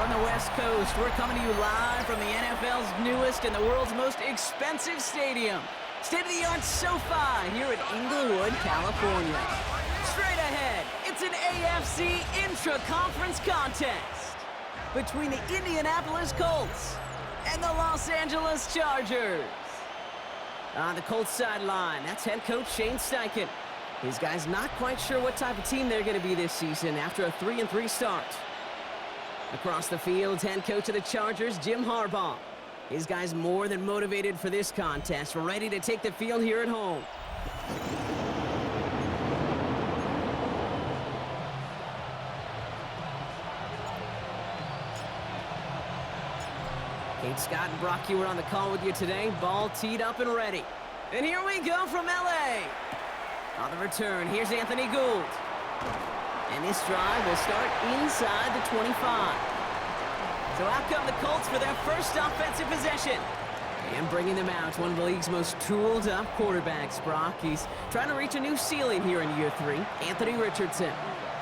From the West Coast, we're coming to you live from the NFL's newest and the world's most expensive stadium. State-of-the-art SoFi here in Inglewood, California. Straight ahead, it's an AFC intra-conference contest between the Indianapolis Colts and the Los Angeles Chargers. On the Colts sideline, that's head coach Shane Steichen. His guys not quite sure what type of team they're going to be this season after a 3-3 start. Across the field, head coach of the Chargers, Jim Harbaugh. His guys more than motivated for this contest, ready to take the field here at home. Kate Scott and Brock Hewer on the call with you today. Ball teed up and ready. And here we go from L.A. On the return, here's Anthony Gould. And this drive will start inside the 25. So out come the Colts for their first offensive possession. And bringing them out, one of the league's most tooled-up quarterbacks, Brock. He's trying to reach a new ceiling here in year 3. Anthony Richardson.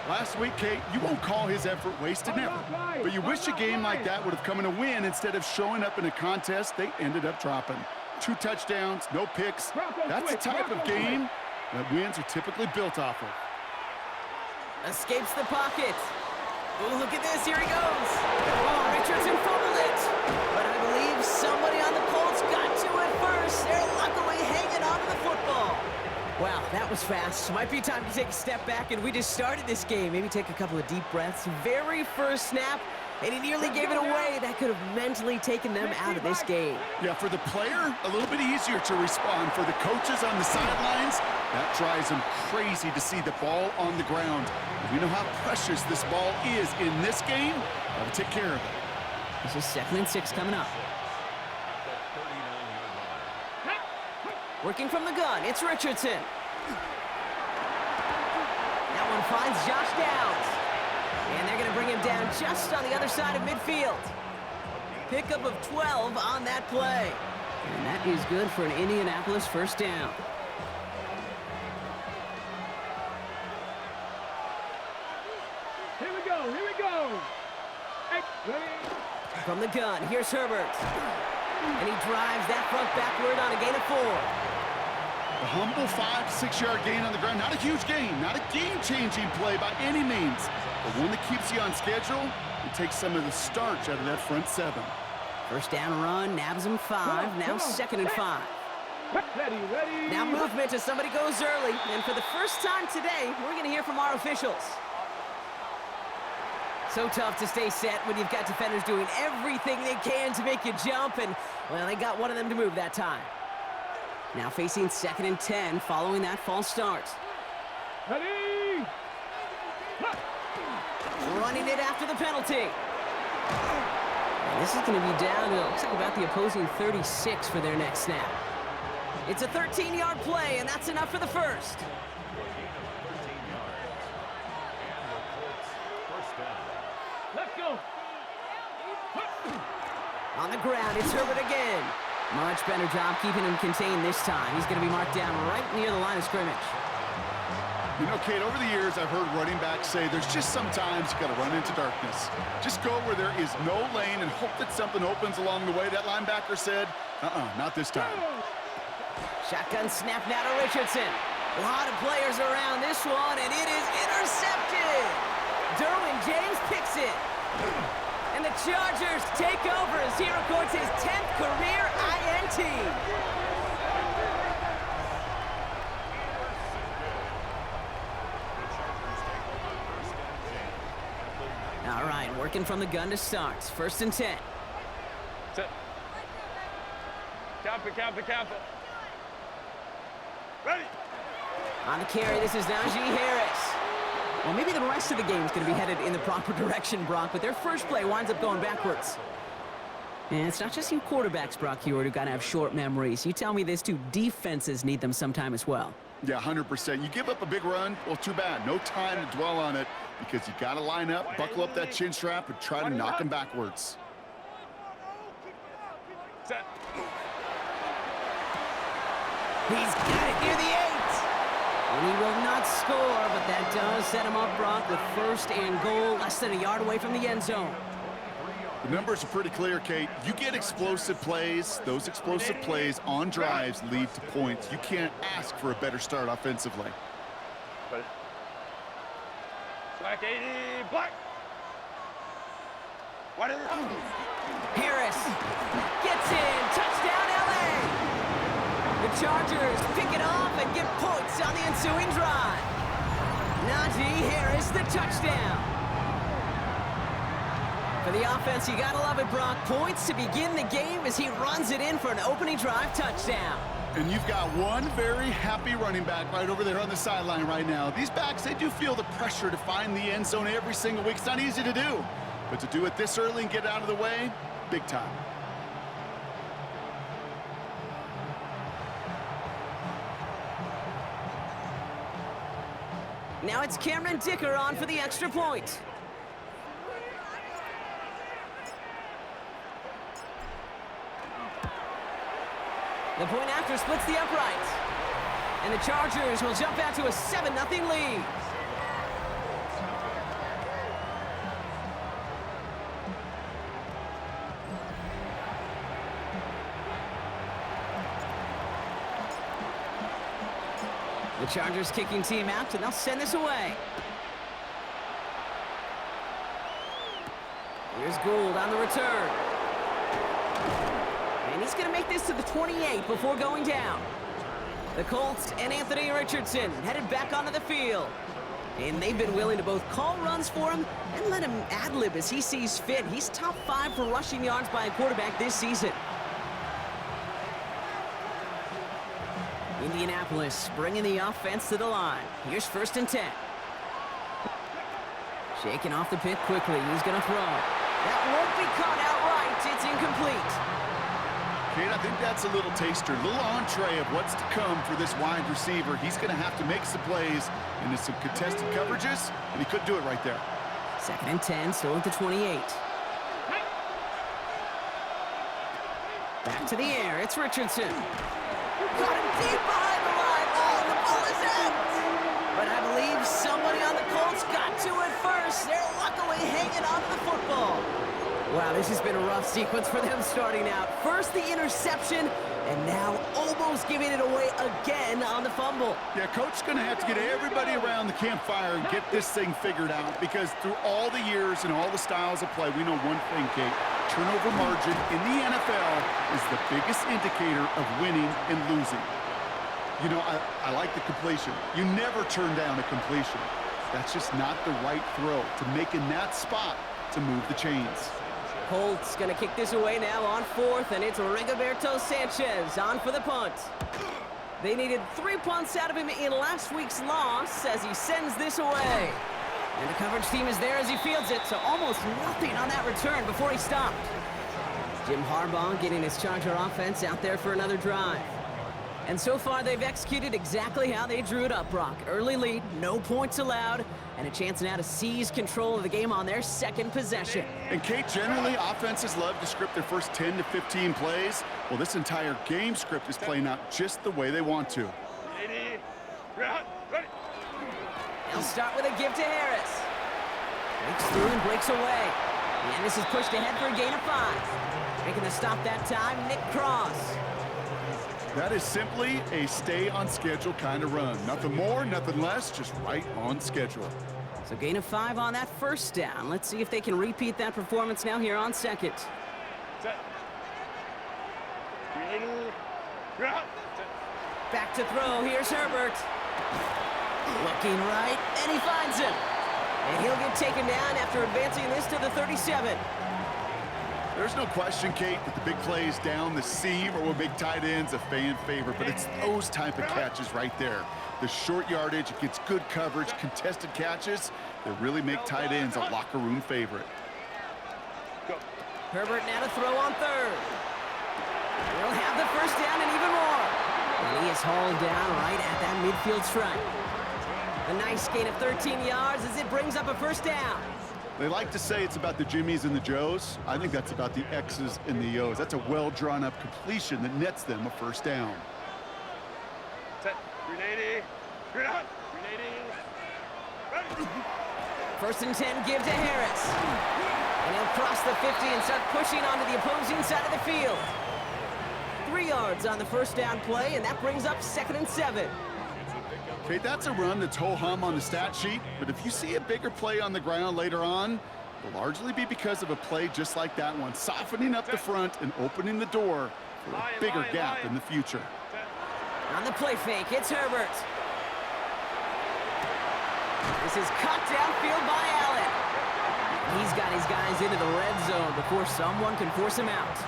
Last week, Kate, you won't call his effort wasted, never. But you wish a game like that would have come in a win instead of showing up in a contest they ended up dropping. 2 touchdowns, no picks. That's the type of game that wins are typically built off of. Escapes the pocket. Oh, look at this. Here he goes. Oh, Richardson fumbled it. But I believe somebody on the Colts got to it first. They're luckily hanging on to the football. Wow, that was fast. Might be time to take a step back, and we just started this game. Maybe take a couple of deep breaths. Very first snap, and he nearly gave it away. That could have mentally taken them out of this game. Yeah, for the player, a little bit easier to respond. For the coaches on the sidelines, that drives them crazy to see the ball on the ground. We know how precious this ball is in this game. Got to take care of it. This is 2nd and 6 coming up. Working from the gun, it's Richardson. That one finds Josh Downs. And they're going to bring him down just on the other side of midfield. Pickup of 12 on that play. And that is good for an Indianapolis first down. Here we go. Hey, from the gun, here's Herbert. And he drives that front backward on a gain of 4. A humble 5 to 6 yard gain on the ground. Not a huge gain, not a game-changing play by any means, but one that keeps you on schedule and takes some of the starch out of that front 7. First down run, nabs him 5, now 2nd and 5. Ready. Now movement as somebody goes early, and for the first time today, we're going to hear from our officials. So tough to stay set when you've got defenders doing everything they can to make you jump, and, well, they got one of them to move that time. Now facing 2nd and 10 following that false start. Ready. Running it after the penalty. And this is going to be down to, looks like about the opposing 36 for their next snap. It's a 13-yard play, and that's enough for the first. Let's go. On the ground, it's Herbert again. Much better job keeping him contained this time. He's going to be marked down right near the line of scrimmage. You know, Kate, over the years, I've heard running backs say there's just sometimes you got to run into darkness. Just go where there is no lane and hope that something opens along the way. That linebacker said, not this time. Shotgun snap now to Richardson. A lot of players around this one, and it is intercepted. Derwin James picks it. And the Chargers take over as he records his 10th career INT. All right, working from the gun to start. 1st and 10. Set. Count it. Ready. On the carry, this is Najee Harris. Well, maybe the rest of the game is going to be headed in the proper direction, Brock, but their first play winds up going backwards. And it's not just you quarterbacks, Brock Hewer, who got to have short memories. You tell me this too, defenses need them sometime as well. Yeah, 100%. You give up a big run, well, too bad. No time to dwell on it because you got to line up, buckle up that chin strap, and try to knock them backwards. Set. He's got it near the 8. And he will not score, but that does set him up, Brock, with 1st and goal, less than a yard away from the end zone. The numbers are pretty clear, Kate. You get explosive plays. Those explosive plays on drives lead to points. You can't ask for a better start offensively. Black 80, black. What is it? Harris gets in. Touchdown, LA. The Chargers pick it off and get points on the ensuing drive. Najee Harris, the touchdown. For the offense, you gotta love it, Brock. Points to begin the game as he runs it in for an opening drive touchdown. And you've got one very happy running back right over there on the sideline right now. These backs, they do feel the pressure to find the end zone every single week. It's not easy to do. But to do it this early and get out of the way, big time. Now it's Cameron Dicker on for the extra point. The point after splits the uprights. And the Chargers will jump out to a 7-0 lead. The Chargers kicking team out, and they'll send this away. Here's Gould on the return. And he's going to make this to the 28 before going down. The Colts and Anthony Richardson headed back onto the field. And they've been willing to both call runs for him and let him ad-lib as he sees fit. He's top 5 for rushing yards by a quarterback this season. Indianapolis bringing the offense to the line. Here's 1st and 10. Shaking off the pit quickly. He's going to throw. That won't be caught outright. It's incomplete. Kate, I think that's a little taster, a little entree of what's to come for this wide receiver. He's going to have to make some plays into some contested coverages, and he could do it right there. 2nd and 10, still at the 28. Back to the air. It's Richardson. Got him deep behind the line. Oh, the ball is out. But I believe somebody on the Colts got to it first. They're luckily hanging on to the football. Wow, this has been a rough sequence for them starting out. First the interception, and now almost giving it away again on the fumble. Yeah, Coach's going to have to get everybody around the campfire and get this thing figured out, because through all the years and all the styles of play, we know one thing, Kate. Turnover margin in the NFL is the biggest indicator of winning and losing. You know, I like the completion. You never turn down a completion. That's just not the right throw to make in that spot to move the chains. Colts going to kick this away now on 4th, and it's Rigoberto Sanchez on for the punt. They needed 3 punts out of him in last week's loss as he sends this away. And the coverage team is there as he fields it, so almost nothing on that return before he stopped. Jim Harbaugh getting his Charger offense out there for another drive. And so far, they've executed exactly how they drew it up, Brock. Early lead, no points allowed, and a chance now to seize control of the game on their 2nd possession. And, Kate, generally, offenses love to script their first 10 to 15 plays. Well, this entire game script is playing out just the way they want to. They'll start with a give to Harris. Breaks through and breaks away. And this is pushed ahead for a gain of 5. Making the stop that time, Nick Cross. That is simply a stay-on-schedule kind of run. Nothing more, nothing less, just right on schedule. So gain of 5 on that 1st down. Let's see if they can repeat that performance now here on 2nd. Set. Back to throw. Here's Herbert. Looking right, and he finds him. And he'll get taken down after advancing this to the 37. There's no question, Kate, that the big plays down the seam or with big tight ends a fan favorite, but it's those type of catches right there. The short yardage, it gets good coverage, contested catches that really make tight ends a locker room favorite. Herbert now to throw on 3rd. He'll have the 1st down and even more. And he is hauled down right at that midfield stripe. A nice gain of 13 yards as it brings up a 1st down. They like to say it's about the Jimmies and the Joes. I think that's about the X's and the O's. That's a well-drawn-up completion that nets them a 1st down. Set. 380. 1st and 10, give to Harris. And he'll cross cross the 50 and start pushing onto the opposing side of the field. 3 yards on the first down play, and that brings up 2nd and 7. Okay, that's a run that's ho-hum on the stat sheet, but if you see a bigger play on the ground later on, it'll largely be because of a play just like that one, softening up the front and opening the door for a bigger gap in the future. On the play fake, it's Herbert. This is cut downfield by Allen. He's got his guys into the red zone before someone can force him out.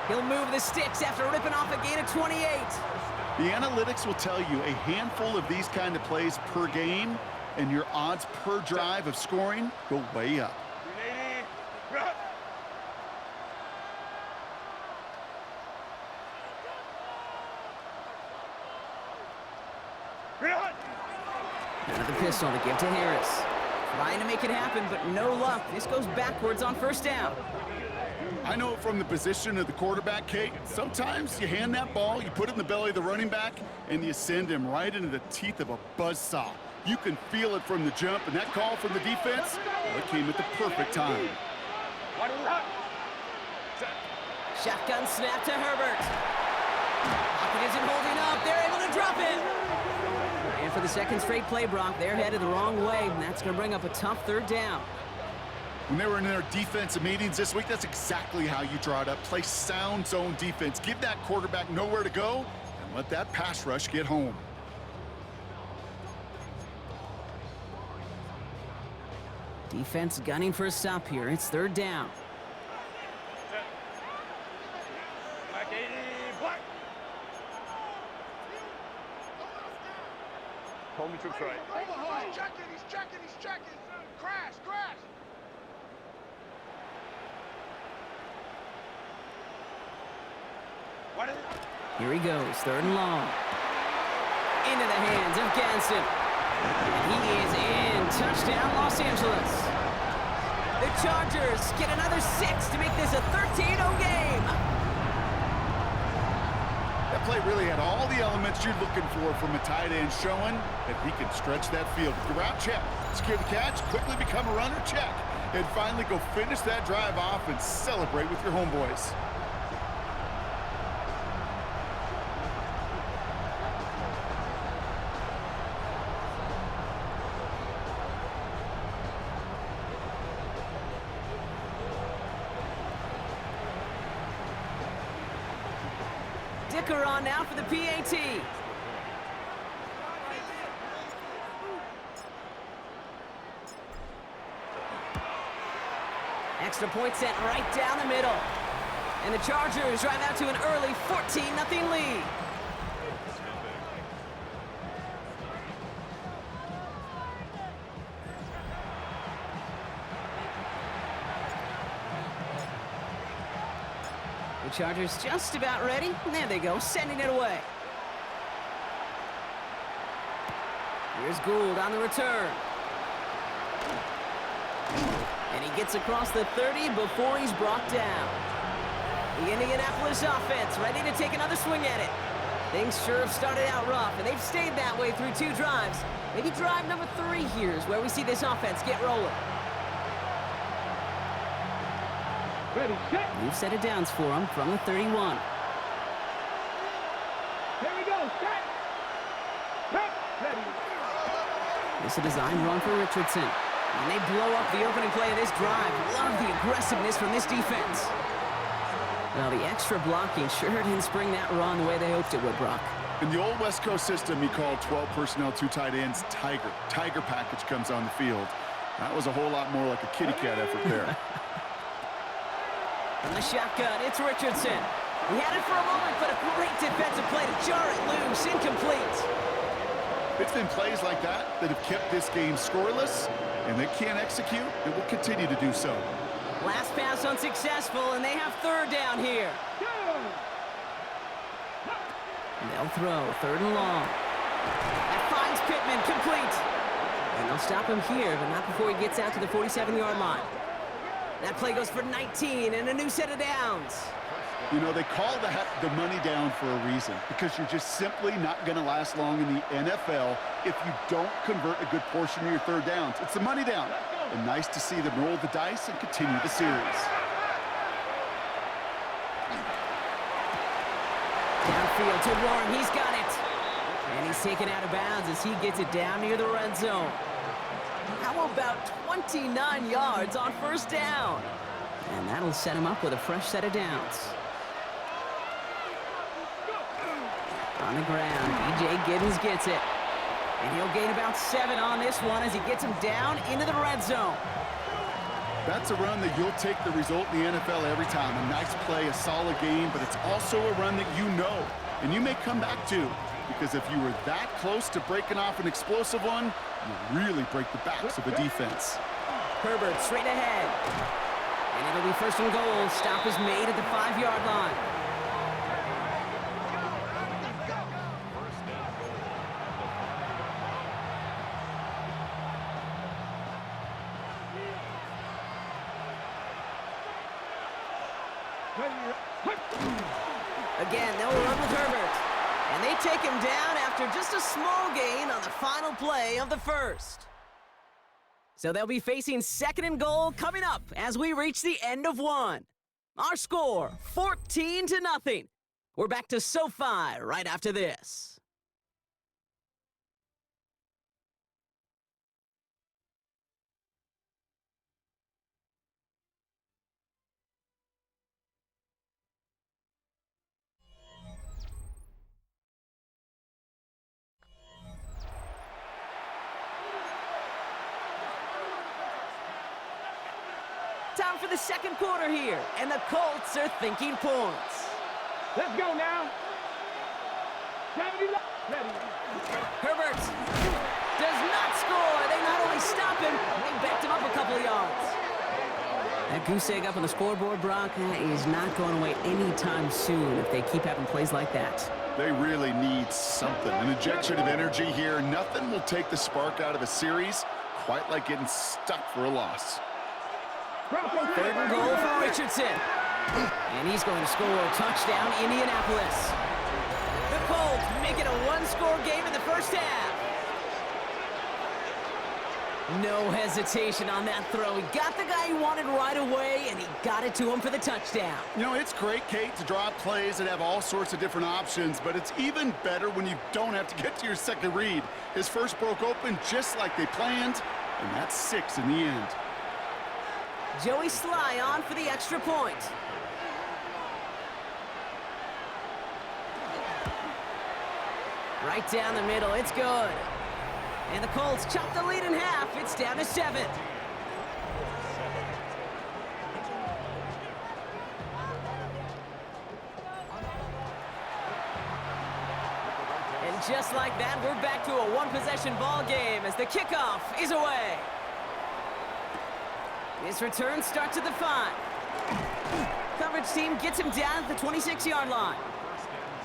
He'll move the sticks after ripping off a gain of 28. The analytics will tell you a handful of these kind of plays per game, and your odds per drive of scoring go way up. Another pistol to give to Harris. Trying to make it happen, but no luck. This goes backwards on first down. I know it from the position of the quarterback, Kate. Sometimes you hand that ball, you put it in the belly of the running back, and you send him right into the teeth of a buzzsaw. You can feel it from the jump, and that call from the defense, well, it came at the perfect time. Shotgun snap to Herbert. Pocket isn't holding up. They're able to drop it. And for the second straight play, Brock, they're headed the wrong way, and that's going to bring up a tough 3rd down. When they were in their defensive meetings this week, that's exactly how you draw it up. Play sound zone defense. Give that quarterback nowhere to go, and let that pass rush get home. Defense gunning for a stop here. It's 3rd down. Black 80, black. Homie troops right. He's checking. Crash. Here he goes, 3rd and long. Into the hands of Ganson. And he is in. Touchdown, Los Angeles. The Chargers get another 6 to make this a 13-0 game. That play really had all the elements you're looking for from a tight end, showing that he can stretch that field. The route check, secure the catch, quickly become a runner check, and finally go finish that drive off and celebrate with your homeboys. Dicker on now for the PAT. Extra point sent right down the middle. And the Chargers drive out to an early 14-0 lead. The Chargers just about ready. There they go, sending it away. Here's Gould on the return. And he gets across the 30 before he's brought down. The Indianapolis offense ready to take another swing at it. Things sure have started out rough, and they've stayed that way through 2 drives. Maybe drive number 3 here is where we see this offense get rolling. Ready, set. New set of downs for him from the 31. Here we go, set. Ready. This is a design run for Richardson. And they blow up the opening play of this drive. Love the aggressiveness from this defense. Well, the extra blocking sure didn't spring that run the way they hoped it would, Brock. In the old West Coast system, he called 12 personnel, 2 tight ends, Tiger. Tiger package comes on the field. That was a whole lot more like a kitty cat effort there. From the shotgun, it's Richardson. He had it for a moment, but a great defensive play to jar it loose, incomplete. It's been plays like that that have kept this game scoreless, and they can't execute. It will continue to do so. Last pass unsuccessful, and they have 3rd down here. They'll throw 3rd and long. That finds Pittman, complete. And they'll stop him here, but not before he gets out to the 47-yard line. That play goes for 19 and a new set of downs. You know, they call the money down for a reason, because you're just simply not going to last long in the NFL if you don't convert a good portion of your 3rd downs. It's the money down. And nice to see them roll the dice and continue the series. Downfield to Warren. He's got it. And he's taken out of bounds as he gets it down near the red zone. How about 29 yards on first down? And that'll set him up with a fresh set of downs. On the ground, B.J. Giddens gets it. And he'll gain about 7 on this one as he gets him down into the red zone. That's a run that you'll take the result in the NFL every time. A nice play, a solid game, but it's also a run that you know, and you may come back to. Because if you were that close to breaking off an explosive one, you really break the backs of the defense. Herbert straight ahead. And it'll be first and goal. Stop is made at the 5-yard line. Again, they'll run with Herbert. And they take him down after just a small gain on the final play of the first. So they'll be facing second and goal coming up as we reach the end of one. Our score, 14-0. We're back to SoFi right after this. Time for the second quarter here, and the Colts are thinking points. Let's go now. Ready. Herbert does not score. They not only stop him, they backed him up a couple of yards. That goose egg up on the scoreboard, Brock, is not going away anytime soon if they keep having plays like that. They really need something. An injection of energy here. Nothing will take the spark out of a series quite like getting stuck for a loss. Third and goal for Richardson. And he's going to score a touchdown, Indianapolis. The Colts make it a one-score game in the first half. No hesitation on that throw. He got the guy he wanted right away, and he got it to him for the touchdown. You know, it's great, Kate, to draw plays and have all sorts of different options, but it's even better when you don't have to get to your second read. His first broke open just like they planned, and that's 6 in the end. Joey Sly on for the extra point. Right down the middle, it's good. And the Colts chop the lead in half. It's down to 7. And just like that, we're back to a one-possession ball game as the kickoff is away. His return starts at the 5. Coverage team gets him down at the 26-yard line.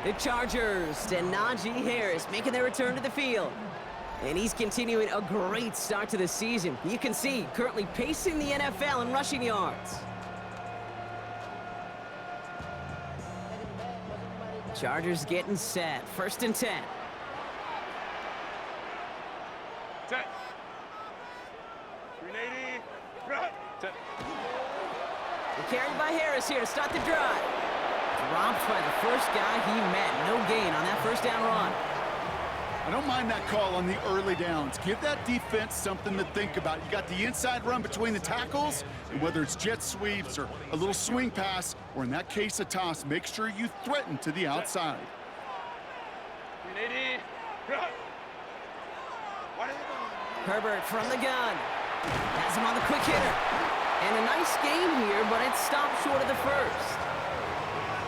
The Chargers and Najee Harris making their return to the field. And he's continuing a great start to the season. You can see currently pacing the NFL in rushing yards. Chargers getting set. 1st and 10. Set. 380. Right. Set. Carried by Harris here to start the drive. Dropped by the first guy he met. No gain on that first down run. I don't mind that call on the early downs. Give that defense something to think about. You got the inside run between the tackles, and whether it's jet sweeps or a little swing pass, or in that case a toss, make sure you threaten to the outside. 380. Right. Herbert from the gun. Has him on the quick hitter. And a nice game here, but it stopped short of the first.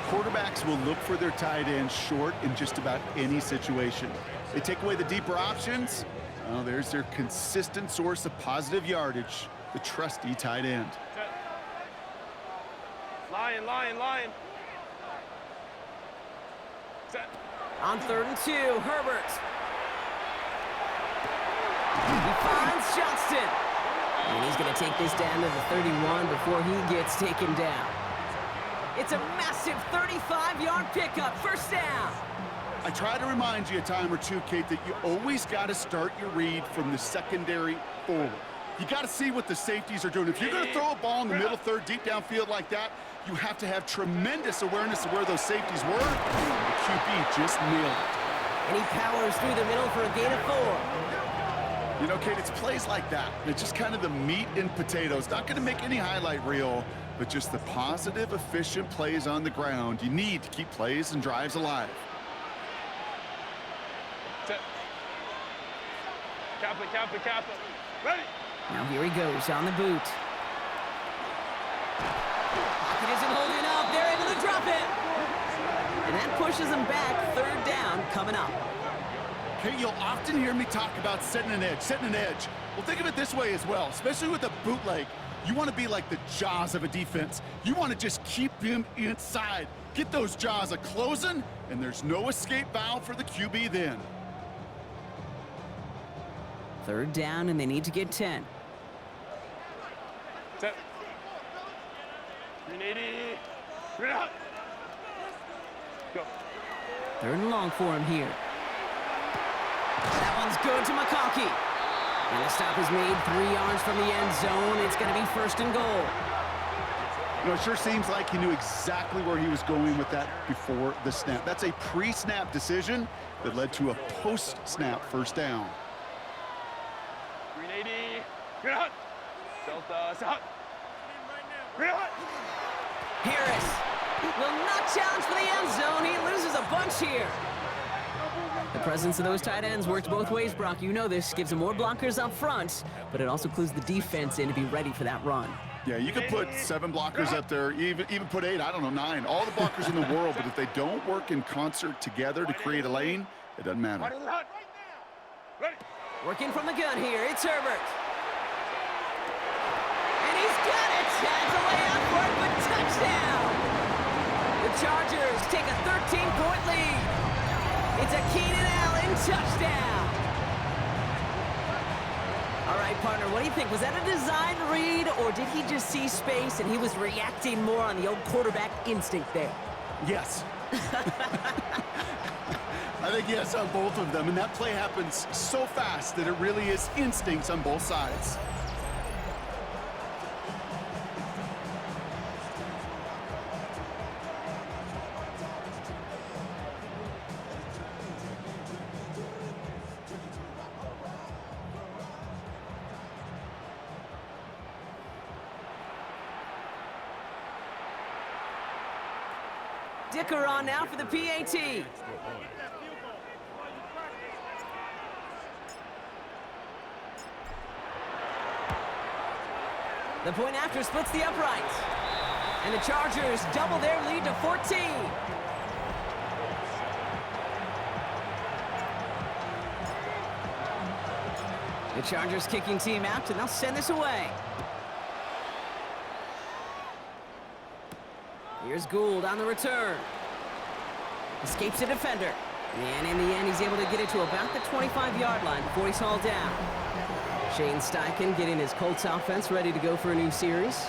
Quarterbacks will look for their tight end short in just about any situation. They take away the deeper options. Well, there's their consistent source of positive yardage, the trusty tight end. Lion. Set. On 3rd and 2, Herbert. He finds Johnston. And he's going to take this down to the 31 before he gets taken down. It's a massive 35-yard pickup, first down. I try to remind you a time or two, Kate, that you always got to start your read from the secondary forward. You got to see what the safeties are doing. If you're going to throw a ball in the middle third, deep downfield like that, you have to have tremendous awareness of where those safeties were. The QB just nailed it. And he powers through the middle for a gain of 4. You know, Kate, it's plays like that. It's just kind of the meat and potatoes. Not going to make any highlight reel, but just the positive, efficient plays on the ground. You need to keep plays and drives alive. Set. Kappa. Ready. Now here he goes on the boot. Pocket isn't holding up. They're able to drop it. And that pushes them back. 3rd down coming up. Hey, you'll often hear me talk about setting an edge. Well, think of it this way as well, especially with a bootleg. You want to be like the jaws of a defense. You want to just keep him inside. Get those jaws a-closing, and there's no escape valve for the QB then. 3rd down, and they need to get 10. Set. 380. Go. 3rd and long for him here. That one's good to McConkey. And the stop is made 3 yards from the end zone. It's going to be 1st and goal. You know, it sure seems like he knew exactly where he was going with that before the snap. That's a pre-snap decision that led to a post-snap 1st down. 380. Delta. Harris will not challenge for the end zone. He loses a bunch here. The presence of those tight ends works both ways, Brock. You know this. Gives them more blockers up front, but it also clues the defense in to be ready for that run. Yeah, you could put 7 blockers up there, even put 8, I don't know, 9. All the blockers in the world, but if they don't work in concert together to create a lane, it doesn't matter. Ready. Working from the gun here, it's Herbert. And he's got it! Tags away out for it, but touchdown! The Chargers take a 13-point lead. It's a Keenan Allen touchdown. All right, partner, what do you think? Was that a design read, or did he just see space and he was reacting more on the old quarterback instinct there? Yes. I think yes on both of them, and that play happens so fast that it really is instincts on both sides. Dicker on now for the PAT. The point after splits the uprights. And the Chargers double their lead to 14. The Chargers kicking team out, and they'll send this away. Here's Gould on the return. Escapes the defender. And in the end, he's able to get it to about the 25-yard line before he's hauled down. Shane Steichen getting his Colts offense ready to go for a new series.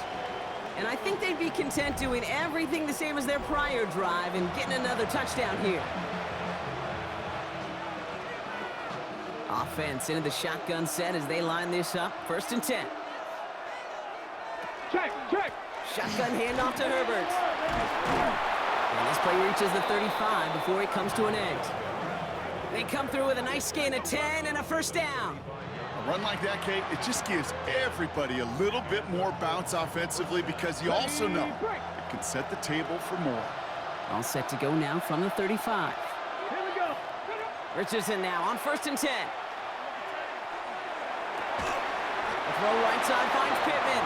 And I think they'd be content doing everything the same as their prior drive and getting another touchdown here. Offense into the shotgun set as they line this up. 1st and 10. Check. Shotgun handoff to Herbert. And this play reaches the 35 before it comes to an end. They come through with a nice gain of 10 and a 1st down. A run like that, Kate, it just gives everybody a little bit more bounce offensively because you also know it can set the table for more. All set to go now from the 35. Here we go. Richardson now on 1st and 10. The throw right side finds Pittman.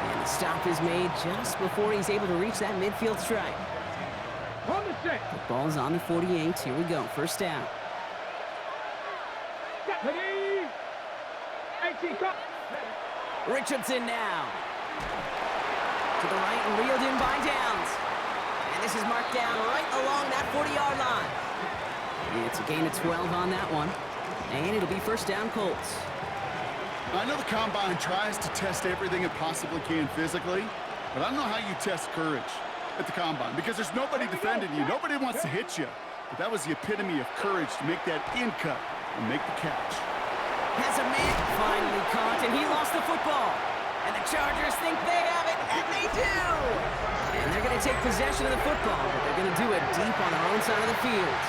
And the stop is made just before he's able to reach that midfield strike. On the set. The ball's on the 48. Here we go. 1st down. Ready. 18, go. Richardson now. To the right and reeled in by Downs. And this is marked down right along that 40-yard line. It's a gain of 12 on that one. And it'll be 1st down Colts. I know the Combine tries to test everything it possibly can physically, but I don't know how you test courage at the Combine because there's nobody defending you. Nobody wants to hit you. But that was the epitome of courage to make that in cut and make the catch. Has a man finally caught, and he lost the football. And the Chargers think they have it, and they do! And they're going to take possession of the football, but they're going to do it deep on their own side of the field.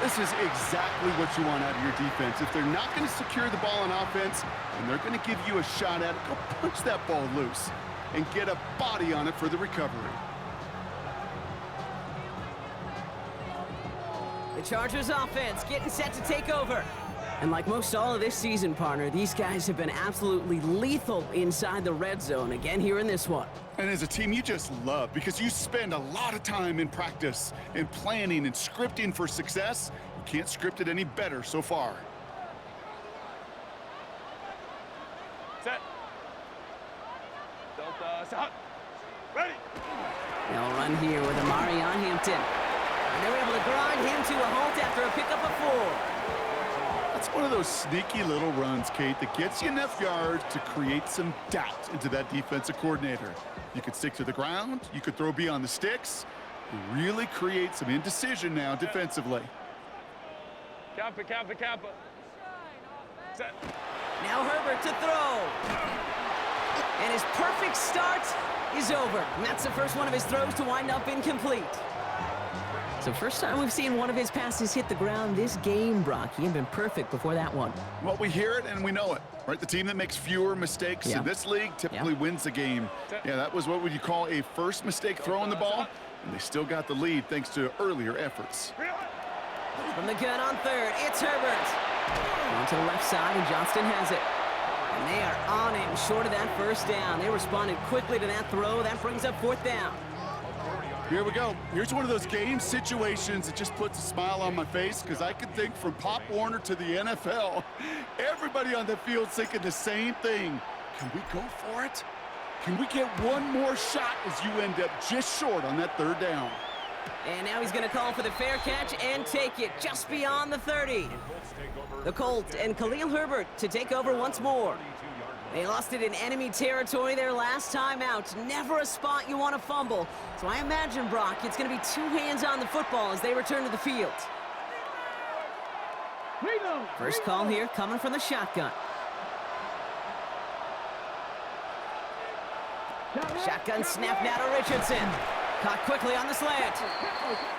This is exactly what you want out of your defense. If they're not going to secure the ball on offense, and they're going to give you a shot at it, go punch that ball loose and get a body on it for the recovery. The Chargers offense getting set to take over. And like most all of this season, partner, these guys have been absolutely lethal inside the red zone again here in this one. And as a team, you just love because you spend a lot of time in practice and planning and scripting for success. You can't script it any better so far. Set. Delta, set. Ready. They'll run here with Amari on Hampton. And they were able to grind him to a halt after a pickup of 4. That's one of those sneaky little runs, Kate, that gets you enough yards to create some doubt into that defensive coordinator. You could stick to the ground, you could throw beyond the sticks, really create some indecision now defensively. Kappa, Kappa, Kappa. Set. Now Herbert to throw. And his perfect start is over. And that's the first one of his throws to wind up incomplete. So first time we've seen one of his passes hit the ground this game, Brock. He had been perfect before that one. Well, we hear it and we know it, right? The team that makes fewer mistakes in this league typically wins the game. Yeah, that was what would you call a first mistake throwing the ball, and they still got the lead thanks to earlier efforts. From the gun on third, it's Herbert. On to the left side, and Johnston has it. And they are on him, short of that first down. They responded quickly to that throw. That brings up 4th down. Here we go. Here's one of those game situations that just puts a smile on my face because I can think from Pop Warner to the NFL, everybody on the field thinking the same thing. Can we go for it? Can we get one more shot as you end up just short on that 3rd down? And now he's going to call for the fair catch and take it just beyond the 30. The Colts and Khalil Herbert to take over once more. They lost it in enemy territory their last time out. Never a spot you want to fumble. So I imagine, Brock, it's going to be 2 hands on the football as they return to the field. First call here coming from the shotgun. Shotgun snap now to Richardson. Caught quickly on the slant.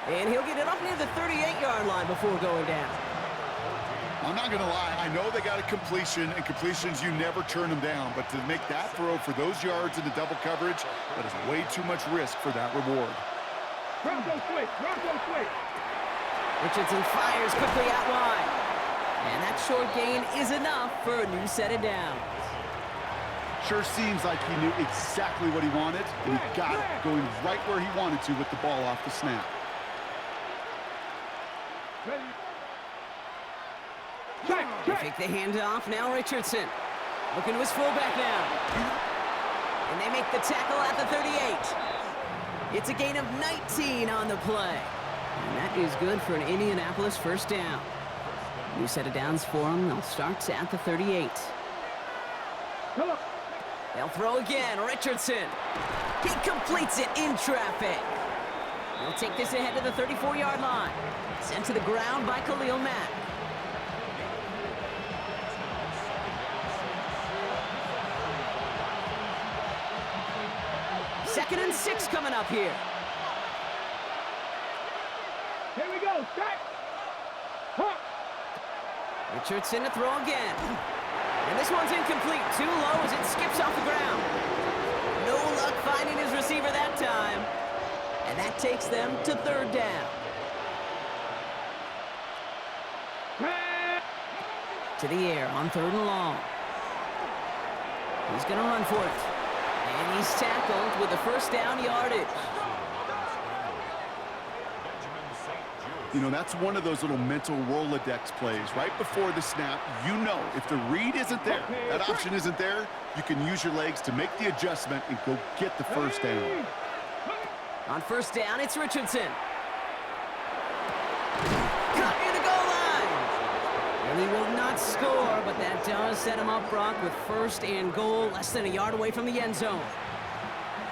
And he'll get it up near the 38-yard line before going down. I'm not going to lie. I know they got a completion, and completions, you never turn them down. But to make that throw for those yards into double coverage, that is way too much risk for that reward. Richardson fires quickly out wide. And that short gain is enough for a new set of downs. Sure seems like he knew exactly what he wanted, and he got it going right where he wanted to with the ball off the snap. They fake the handoff. Now Richardson. Looking to his fullback now. And they make the tackle at the 38. It's a gain of 19 on the play. And that is good for an Indianapolis first down. New set of downs for them. They'll start at the 38. They'll throw again. Richardson. He completes it in traffic. They'll take this ahead to the 34-yard line. Sent to the ground by Khalil Mack. Second and 6 coming up here. Here we go, strike. Richardson to throw again. And this one's incomplete. Too low as it skips off the ground. No luck finding his receiver that time. And that takes them to 3rd down. To the air on 3rd and long. He's going to run for it. And he's tackled with the first down yardage. You know, that's one of those little mental Rolodex plays. Right before the snap, you know if the read isn't there, that option isn't there, you can use your legs to make the adjustment and go get the first down. On 1st down, it's Richardson. Cut near the goal line. And he will not score, but that does set him up, Brock, with 1st and goal, less than a yard away from the end zone.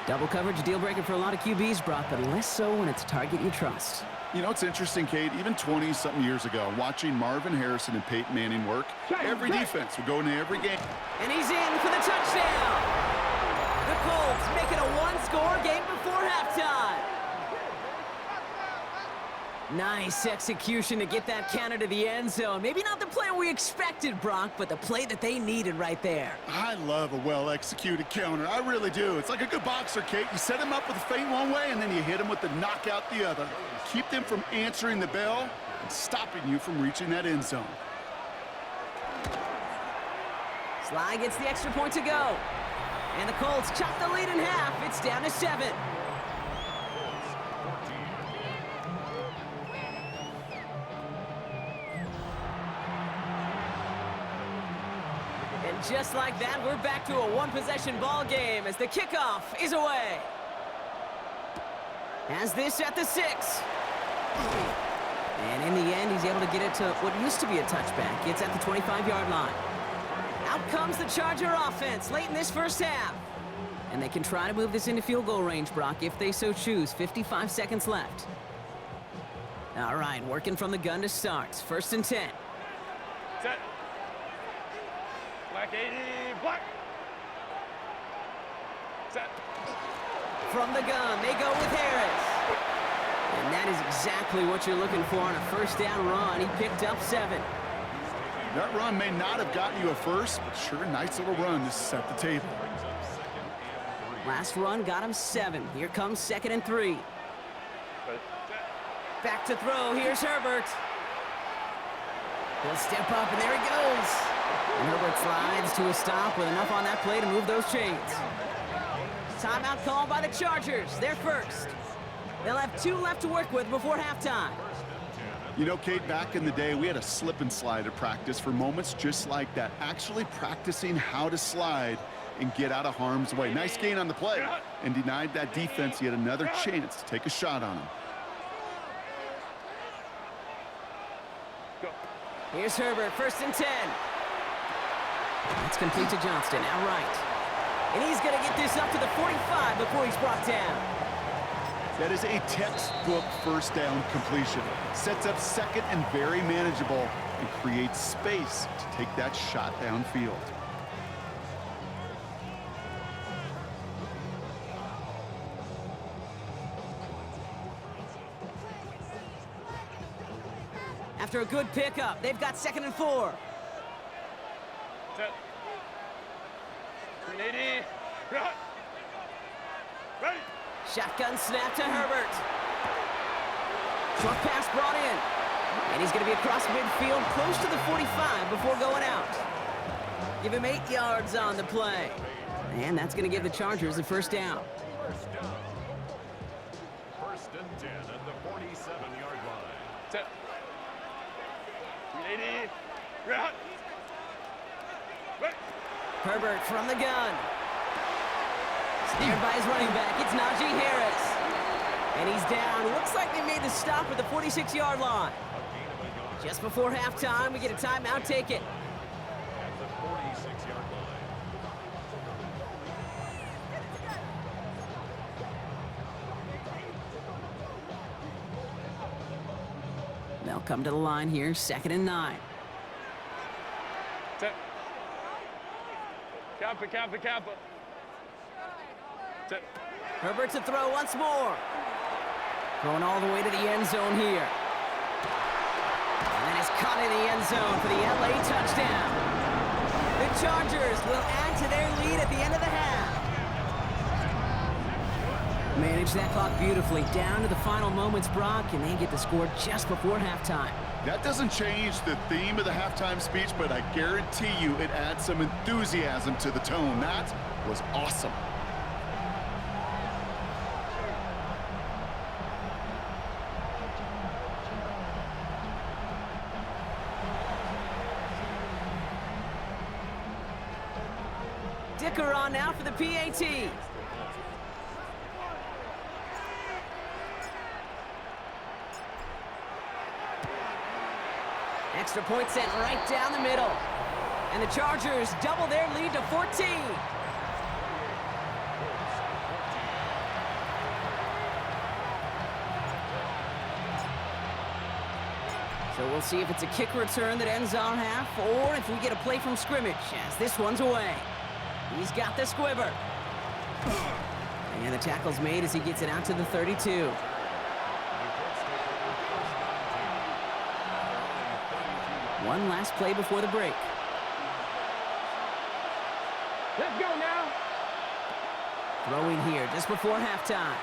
Double coverage, deal breaker for a lot of QBs, Brock, but less so when it's a target you trust. You know, it's interesting, Kate, even 20-something years ago, watching Marvin Harrison and Peyton Manning work, every defense would go into every game. And he's in for the touchdown. The Colts make it a one-score game before halftime. Nice execution to get that counter to the end zone. Maybe not the play we expected, Brock, but the play that they needed right there. I love a well-executed counter. I really do. It's like a good boxer, Kate. You set him up with a feint one way, and then you hit him with the knockout the other. Keep them from answering the bell and stopping you from reaching that end zone. Sly gets the extra point to go. And the Colts chop the lead in half. It's down to 7. And just like that, we're back to a one-possession ball game as the kickoff is away. Has this at the 6. And in the end, he's able to get it to what used to be a touchback. It's at the 25-yard line. Out comes the Charger offense late in this first half. And they can try to move this into field goal range, Brock, if they so choose. 55 seconds left. All right, working from the gun to start. 1st and 10. Set. Black 80, black. Set. From the gun, they go with Harris. And that is exactly what you're looking for on a first down run. He picked up 7. That run may not have gotten you a first, but sure, nice little run to set the table. Last run got him 7. Here comes 2nd and 3. Back to throw. Here's Herbert. He'll step up, and there he goes. And Herbert slides to a stop with enough on that play to move those chains. Timeout called by the Chargers. They're first. They'll have 2 left to work with before halftime. You know, Kate, back in the day, we had a slip and slide at practice for moments just like that. Actually practicing how to slide and get out of harm's way. Nice gain on the play and denied that defense yet another chance to take a shot on him. Here's Herbert, 1st and 10. That's complete to Johnston, now right. And he's going to get this up to the 45 before he's brought down. That is a textbook first down completion. Sets up 2nd and very manageable and creates space to take that shot downfield. After a good pickup, they've got 2nd and 4. Set. 380. Ready. Shotgun snap to Herbert. Short pass brought in. And he's going to be across midfield, close to the 45 before going out. Give him 8 yards on the play. And that's going to give the Chargers the first down. 1st and 10 at the 47-yard line. Set. 380. Ready. Ready. Herbert from the gun. Snared by his running back. It's Najee Harris. And he's down. Looks like they made the stop at the 46-yard line. Just before halftime, we get a timeout. Take it. At the 46-yard line. They'll come to the line here, 2nd and 9. Set. Kappa, kappa, kappa. Set. Herbert to throw once more. Going all the way to the end zone here. And then it's caught in the end zone for the LA touchdown. The Chargers will add to their lead at the end of the half. Manage that clock beautifully down to the final moments, Brock, and they get the score just before halftime. That doesn't change the theme of the halftime speech, but I guarantee you it adds some enthusiasm to the tone. That was awesome. Dicker on now for the PAT. Extra point sent right down the middle. And the Chargers double their lead to 14. So we'll see if it's a kick return that ends our half, or if we get a play from scrimmage, as this one's away. He's got the squibber. And the tackle's made as he gets it out to the 32. One last play before the break. Let's go now. Throwing here just before halftime.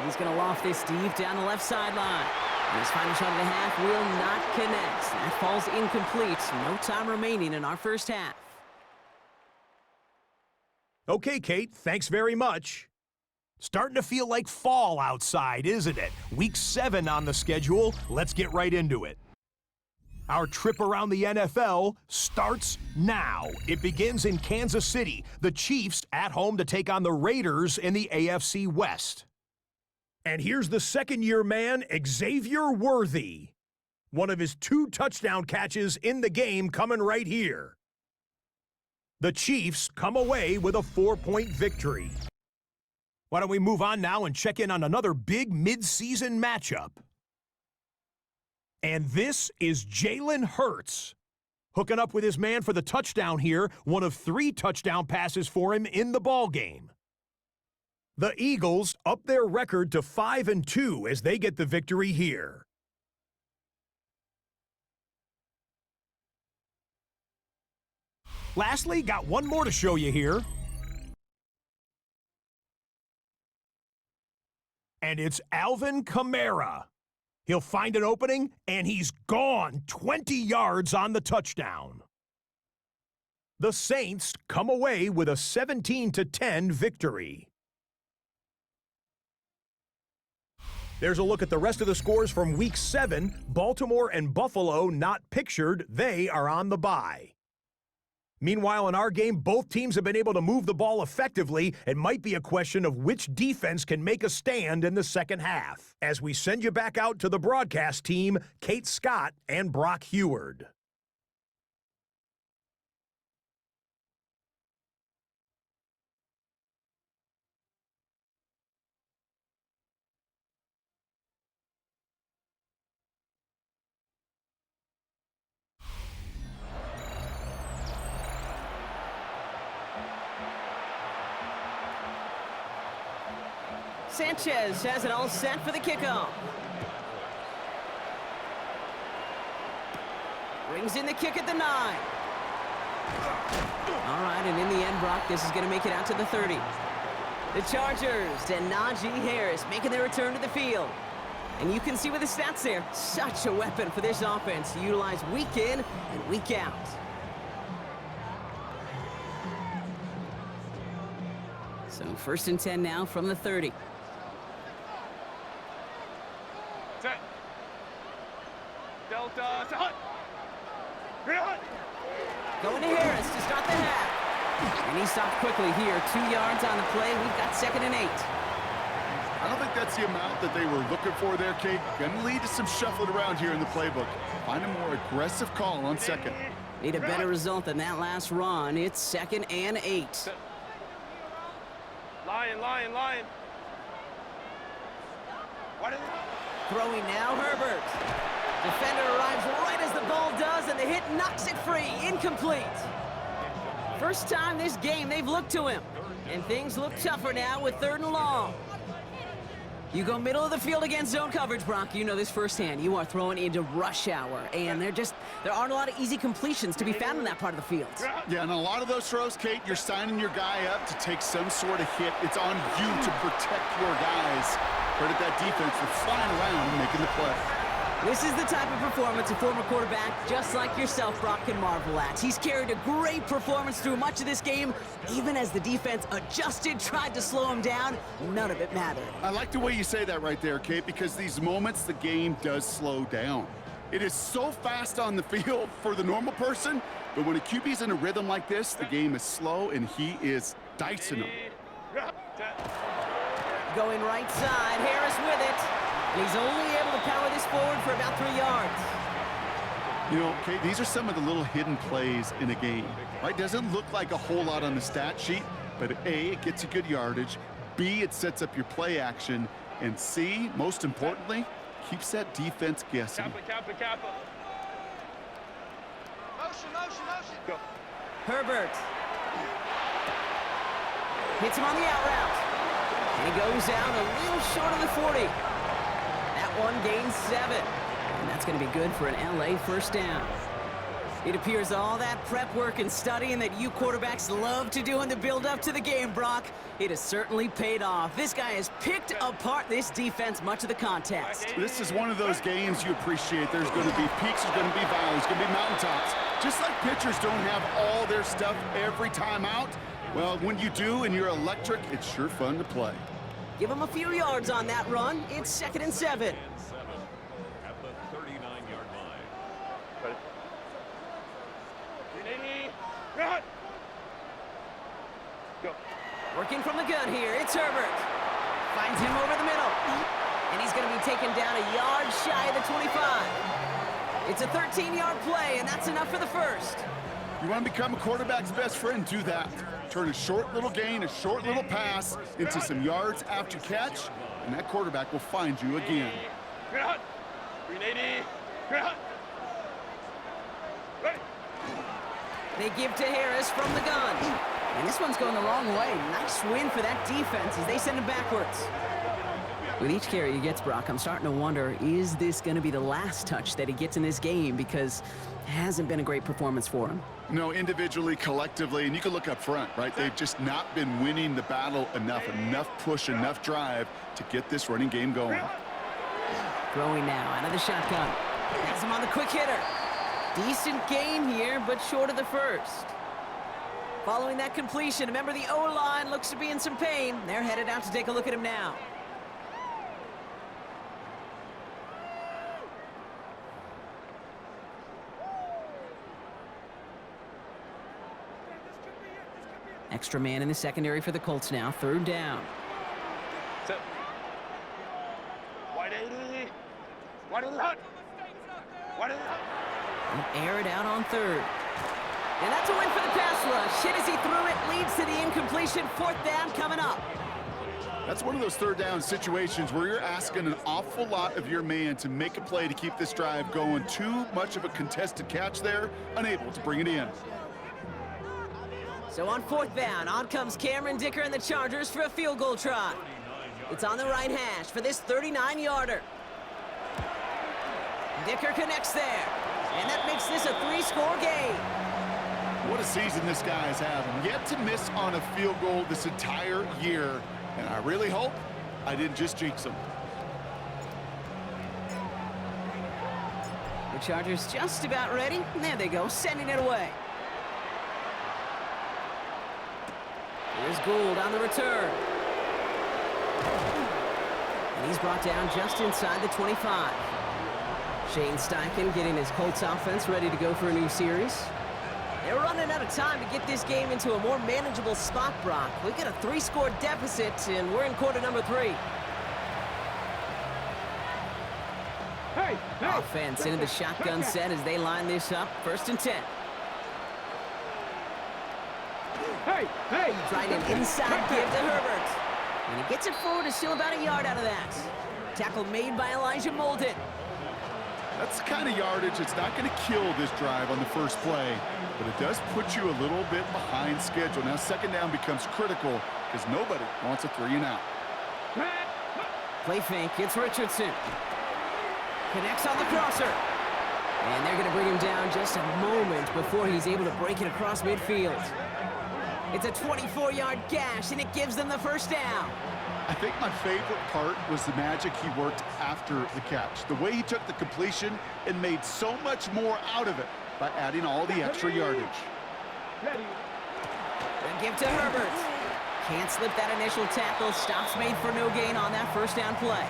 He's going to loft this deep down the left sideline. And his final shot of the half will not connect. That falls incomplete. No time remaining in our first half. Okay, Kate, thanks very much. Starting to feel like fall outside, isn't it? Week 7 on the schedule. Let's get right into it. Our trip around the NFL starts now. It begins in Kansas City. The Chiefs at home to take on the Raiders in the AFC West. And here's the second-year man, Xavier Worthy. One of his 2 touchdown catches in the game coming right here. The Chiefs come away with a 4-point victory. Why don't we move on now and check in on another big mid-season matchup. And this is Jalen Hurts. Hooking up with his man for the touchdown here, one of 3 touchdown passes for him in the ballgame. The Eagles up their record to 5-2 as they get the victory here. Lastly, got one more to show you here. And it's Alvin Kamara. He'll find an opening, and he's gone 20 yards on the touchdown. The Saints come away with a 17-10 victory. There's a look at the rest of the scores from Week 7. Baltimore and Buffalo not pictured. They are on the bye. Meanwhile, in our game, both teams have been able to move the ball effectively. It might be a question of which defense can make a stand in the second half. As we send you back out to the broadcast team, Kate Scott and Brock Heward. Sanchez has it all set for the kickoff. Brings in the kick at the 9. All right, and in the end, Brock, this is going to make it out to the 30. The Chargers and Najee Harris making their return to the field. And you can see with the stats there, such a weapon for this offense to utilize week in and week out. So 1st and 10 now from the 30. Set. Delta. Set. Hunt. Rear hunt. Going to Harris to start the half. And he stopped quickly here. 2 yards on the play. We've got 2nd and 8. I don't think that's the amount that they were looking for there, Kate. Going to lead to some shuffling around here in the playbook. Find a more aggressive call on 2nd. Need a better result than that last run. It's 2nd and 8. Set. Lion, lion, lion. What is it? Throwing now, Herbert. Defender arrives right as the ball does, and the hit knocks it free. Incomplete. First time this game they've looked to him. And things look tougher now with 3rd and long. You go middle of the field against zone coverage, Brock. You know this firsthand. You are throwing into rush hour, and there aren't a lot of easy completions to be found in that part of the field. Yeah, and a lot of those throws, Kate, you're signing your guy up to take some sort of hit. It's on you to protect your guys. Credit that defense for flying around and making the play. This is the type of performance a former quarterback just like yourself, Brock, can marvel at. He's carried a great performance through much of this game, even as the defense adjusted, tried to slow him down. None of it mattered. I like the way you say that right there, Kate, because these moments the game does slow down. It is so fast on the field for the normal person, but when a QB's in a rhythm like this, the game is slow, and he is dicing them. Going right side, Harris with it. And he's only able to power this forward for about 3 yards. You know, Kate, these are some of the little hidden plays in a game, right? Doesn't look like a whole lot on the stat sheet, but A, it gets you good yardage, B, it sets up your play action, and C, most importantly, keeps that defense guessing. Kappa, kappa, kappa. Go. Herbert. Hits him on the out route. And he goes out a little short of the 40. That one gains 7. And that's going to be good for an LA first down. It appears all that prep work and studying that you quarterbacks love to do in the build-up to the game, Brock, it has certainly paid off. This guy has picked apart this defense much of the contest. This is one of those games you appreciate. There's going to be peaks, there's going to be valleys, going to be mountaintops. Just like pitchers don't have all their stuff every time out, well, when you do and you're electric, it's sure fun to play. Give him a few yards on that run. It's 2nd and 7. And 7 at the 39-yard line. Ready? 380. Run. Go. Working from the gun here, it's Herbert. Finds him over the middle. And he's going to be taken down a yard shy of the 25. It's a 13-yard play, and that's enough for the first. You want to become a quarterback's best friend, do that. Turn a short little gain, a short little pass into some yards after catch, and that quarterback will find you again. 380. Run. Ready? They give to Harris from the gun. And this one's going the wrong way. Nice win for that defense as they send him backwards. With each carry he gets, Brock, I'm starting to wonder, is this going to be the last touch that he gets in this game? Because it hasn't been a great performance for him. No, individually, collectively, and you can look up front, right? They've just not been winning the battle enough push, enough drive to get this running game going. Throwing now out of the shotgun. Has him on the quick hitter. Decent gain here, but short of the first. Following that completion, remember the O-line looks to be in some pain. They're headed out to take a look at him now. Extra man in the secondary for the Colts now. 3rd down. Set. Wide 80. Wide 80. Hut. Wide 80. And air it out on 3rd. And that's a win for the pass rush. Hit as he threw it, leads to the incompletion. 4th down coming up. That's one of those 3rd down situations where you're asking an awful lot of your man to make a play to keep this drive going. Too much of a contested catch there, unable to bring it in. So on 4th down, on comes Cameron Dicker and the Chargers for a field goal try. It's on the right hash for this 39-yarder. Dicker connects there, and that makes this a 3-score game. What a season this guy is having. Yet to miss on a field goal this entire year, and I really hope I didn't just jinx him. The Chargers just about ready. There they go, sending it away. Here's Gould on the return. And he's brought down just inside the 25. Shane Steichen getting his Colts offense ready to go for a new series. They're running out of time to get this game into a more manageable spot, Brock. We've got a 3-score deficit, and we're in quarter number 3. Hey, Offense into the shotgun set as they line this up. 1st and 10. Hey! Trying an inside give to Herbert. And he gets it forward, is still about a yard out of that. Tackle made by Elijah Molden. That's the kind of yardage that's not going to kill this drive on the first play, but it does put you a little bit behind schedule. Now 2nd down becomes critical because nobody wants a 3-and-out. Play fake, it's Richardson. Connects on the crosser. And they're going to bring him down just a moment before he's able to break it across midfield. It's a 24-yard gash, and it gives them the 1st down. I think my favorite part was the magic he worked after the catch. The way he took the completion and made so much more out of it by adding all the extra yardage. And give to Herbert. Can't slip that initial tackle. Stops made for no gain on that 1st down play.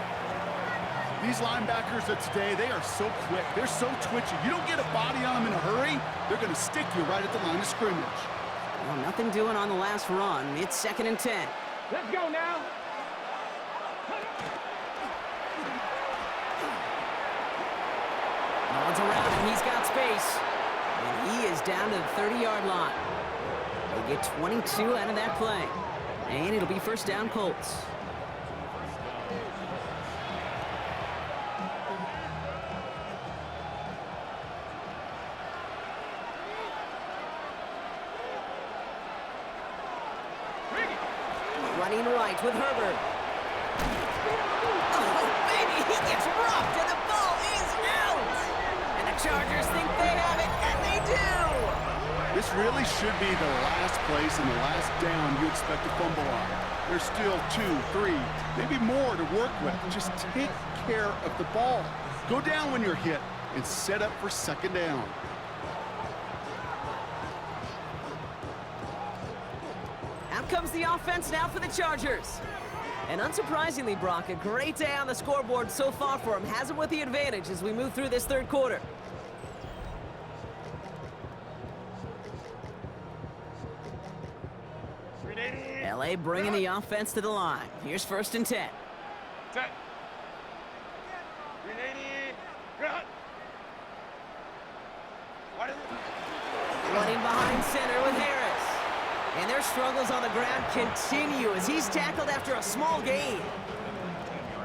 These linebackers of today, they are so quick. They're so twitchy. You don't get a body on them in a hurry, they're going to stick you right at the line of scrimmage. Well, nothing doing on the last run. It's 2nd and 10. Let's go now. Nods around him. He's got space. And he is down to the 30-yard line. They'll get 22 out of that play. And it'll be 1st down Colts. running right with Herbert. Oh, baby, he gets rocked, and the ball is out! And the Chargers think they have it, and they do! This really should be the last place and the last down you expect to fumble on. There's still 2, 3, maybe more to work with. Just take care of the ball. Go down when you're hit and set up for second down. Out comes the offense now for the Chargers. And unsurprisingly, Brock, a great day on the scoreboard so far for him. Has him with the advantage as we move through this third quarter. LA bringing the offense to the line. Here's 1st and 10. Set. 380. Cut. What is it? Running behind center with Harris. And their struggles on the ground continue as he's tackled after a small gain.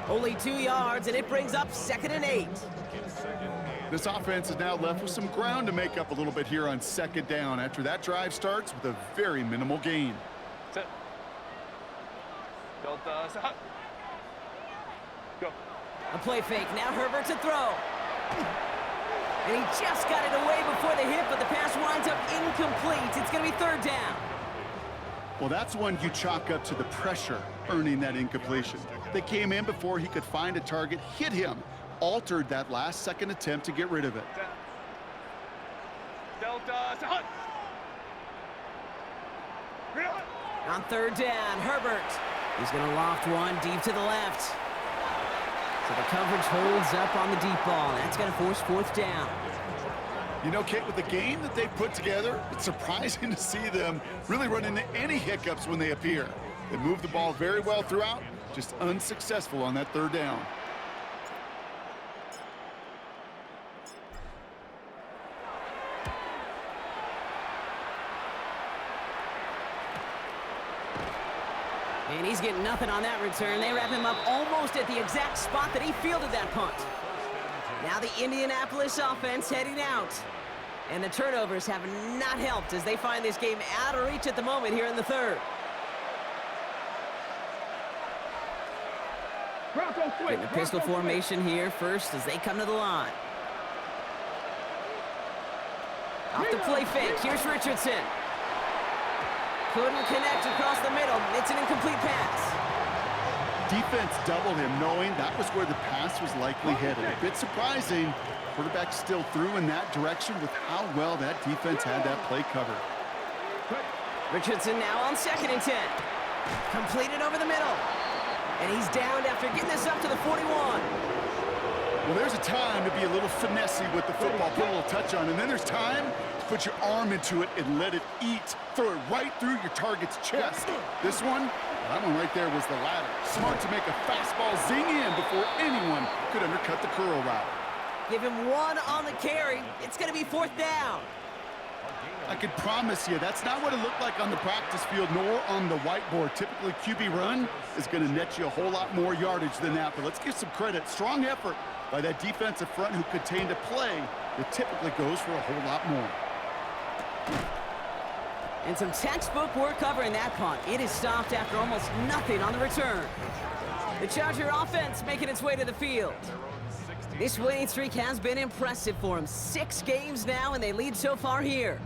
Only 2 yards, and it brings up 2nd and 8. This offense is now left with some ground to make up a little bit here on second down after that drive starts with a very minimal gain. Set. Delta, set. Go. A play fake, now Herbert to throw. And he just got it away before the hit, but the pass winds up incomplete. It's going to be 3rd down. Well, that's one you chalk up to the pressure earning that incompletion. They came in before he could find a target, hit him, altered that last-second attempt to get rid of it. Delta, set. On 3rd down, Herbert. He's going to loft one deep to the left. So the coverage holds up on the deep ball. That's going to force 4th down. You know, Kate, with the game that they've put together, it's surprising to see them really run into any hiccups when they appear. They move the ball very well throughout, just unsuccessful on that 3rd down. And he's getting nothing on that return. They wrap him up almost at the exact spot that he fielded that punt. Now the Indianapolis offense heading out. And the turnovers have not helped as they find this game out of reach at the moment here in the 3rd. In the pistol formation here first as they come to the line. Off the play fake, here's Richardson. Couldn't connect across the middle. It's an incomplete pass. Defense doubled him, knowing that was where the pass was likely headed. A bit surprising. Quarterback still threw in that direction with how well that defense had that play covered. Richardson now on 2nd and 10. Completed over the middle. And he's downed after getting this up to the 41. Well, there's a time to be a little finessey with the football, put a little touch on, and then there's time to put your arm into it and let it eat. Throw it right through your target's chest. This one, that one right there was the latter. Smart to make a fastball zing in before anyone could undercut the curl route. Give him one on the carry. It's going to be 4th down. I can promise you that's not what it looked like on the practice field nor on the whiteboard. Typically, QB run is going to net you a whole lot more yardage than that. But let's give some credit. Strong effort by that defensive front who contained a play that typically goes for a whole lot more. And some textbook work covering that punt. It is stopped after almost nothing on the return. The Charger offense making its way to the field. This winning streak has been impressive for them. 6 games now, and they lead so far here.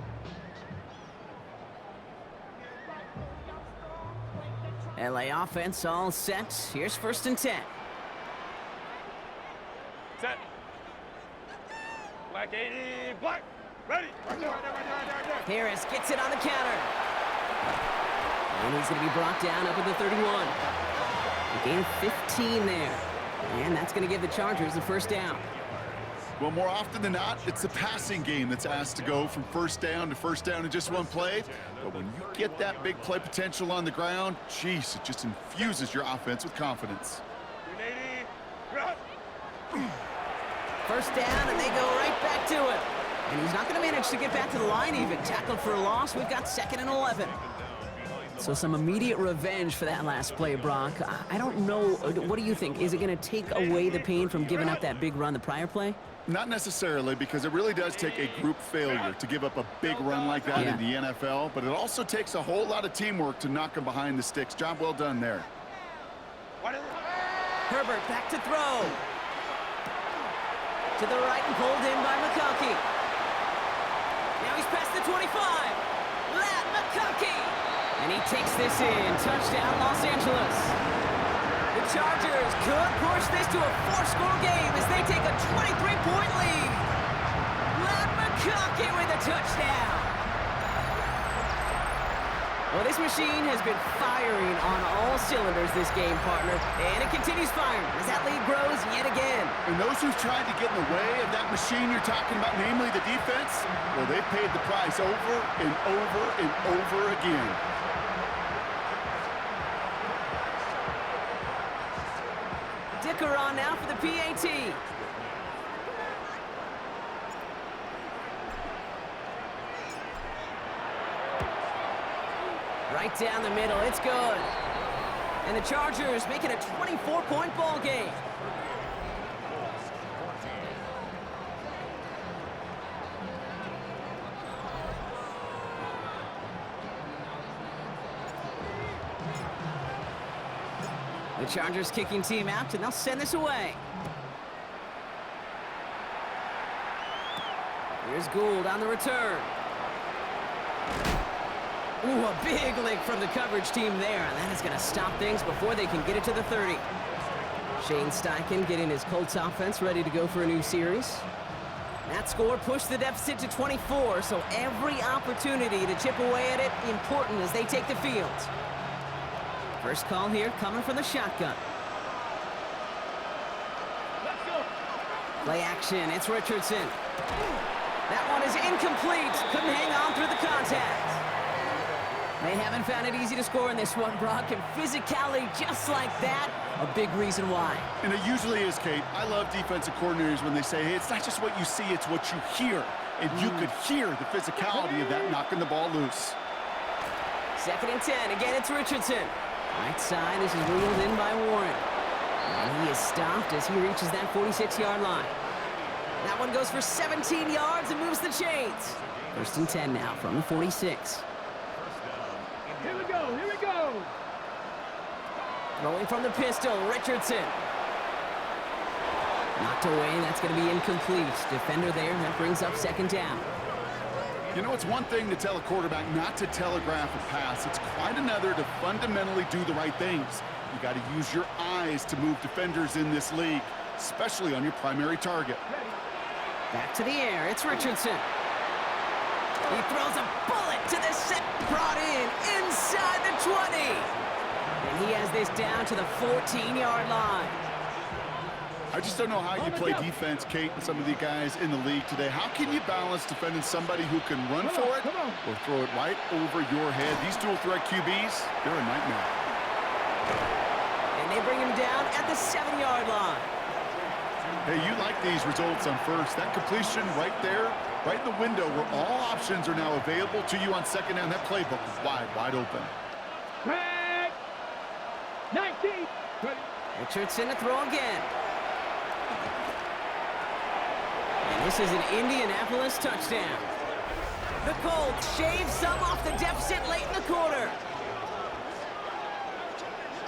LA offense all set. Here's 1st and 10. Set. Black 80, black. Ready. Right there. Harris gets it on the counter. And he's going to be brought down up at the 31. A gain of 15 there. And that's going to give the Chargers the 1st down. Well, more often than not, it's the passing game that's asked to go from 1st down to 1st down in just one play. But when you get that big play potential on the ground, geez, it just infuses your offense with confidence. 380, 1st down, and they go right back to it. And he's not going to manage to get back to the line even. Tackled for a loss. We've got 2nd and 11. So some immediate revenge for that last play, Brock. I don't know. What do you think? Is it going to take away the pain from giving up that big run the prior play? Not necessarily, because it really does take a group failure to give up a big run like that in the NFL, but it also takes a whole lot of teamwork to knock them behind the sticks. Job well done there. Herbert back to throw. To the right and pulled in by McConkey. Now he's past the 25. Lat McConkey. And he takes this in. Touchdown, Los Angeles. The Chargers could push this to a 4-score game as they take a 23-point lead. Lat McConkey with a touchdown. Well, this machine has been firing on all cylinders this game, partner. And it continues firing as that lead grows yet again. And those who've tried to get in the way of that machine you're talking about, namely the defense, well, they've paid the price over and over and over again. Dicker on now for the PAT. Right down the middle, it's good. And the Chargers make it a 24-point ball game. The Chargers kicking team out, and they'll send this away. Here's Gould on the return. Ooh, a big lick from the coverage team there. And that is going to stop things before they can get it to the 30. Shane Steichen getting his Colts offense ready to go for a new series. That score pushed the deficit to 24, so every opportunity to chip away at it important as they take the field. First call here coming from the shotgun. Let's go. Play action, it's Richardson. That one is incomplete. Couldn't hang on through the contact. They haven't found it easy to score in this one, Brock, and physicality just like that, a big reason why. And it usually is, Kate. I love defensive coordinators when they say, hey, it's not just what you see, it's what you hear. And you could hear the physicality of that knocking the ball loose. 2nd and 10. Again, it's Richardson. Right side, this is wheeled in by Warren. And he is stopped as he reaches that 46-yard line. That one goes for 17 yards and moves the chains. 1st and 10 now from the 46. Here we go, here we go. Throwing from the pistol, Richardson. Knocked away, that's going to be incomplete. Defender there, that brings up 2nd down. You know, it's one thing to tell a quarterback not to telegraph a pass. It's quite another to fundamentally do the right things. You got to use your eyes to move defenders in this league, especially on your primary target. Back to the air, it's Richardson. He throws a bullet to the set, brought in inside the 20. And he has this down to the 14-yard line. I just don't know how you play defense, Kate, and some of the guys in the league today. How can you balance defending somebody who can run for it or throw it right over your head? These dual threat QBs, they're a nightmare. And they bring him down at the 7-yard line. Hey, you like these results on first. That completion right there, right in the window where all options are now available to you on 2nd down. That playbook is wide open. 19. Richardson to throw again. And this is an Indianapolis touchdown. The Colts shave some off the deficit late in the quarter.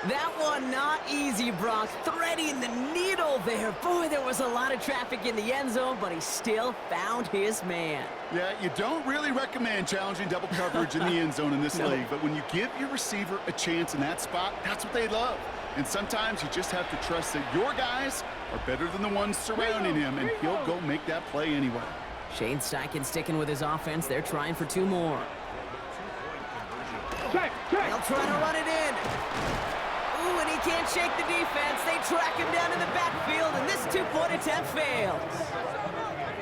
That one not easy, Brock. Threading the needle there. Boy, there was a lot of traffic in the end zone, but he still found his man. Yeah, you don't really recommend challenging double coverage in the end zone in this league, but when you give your receiver a chance in that spot, that's what they love. And sometimes you just have to trust that your guys are better than the ones surrounding him, and he'll go make that play anyway. Shane Steichen sticking with his offense. They're trying for 2 more. Check. They'll try to run it in. Ooh, and he can't shake the defense. They track him down in the backfield, and this 2-point attempt fails.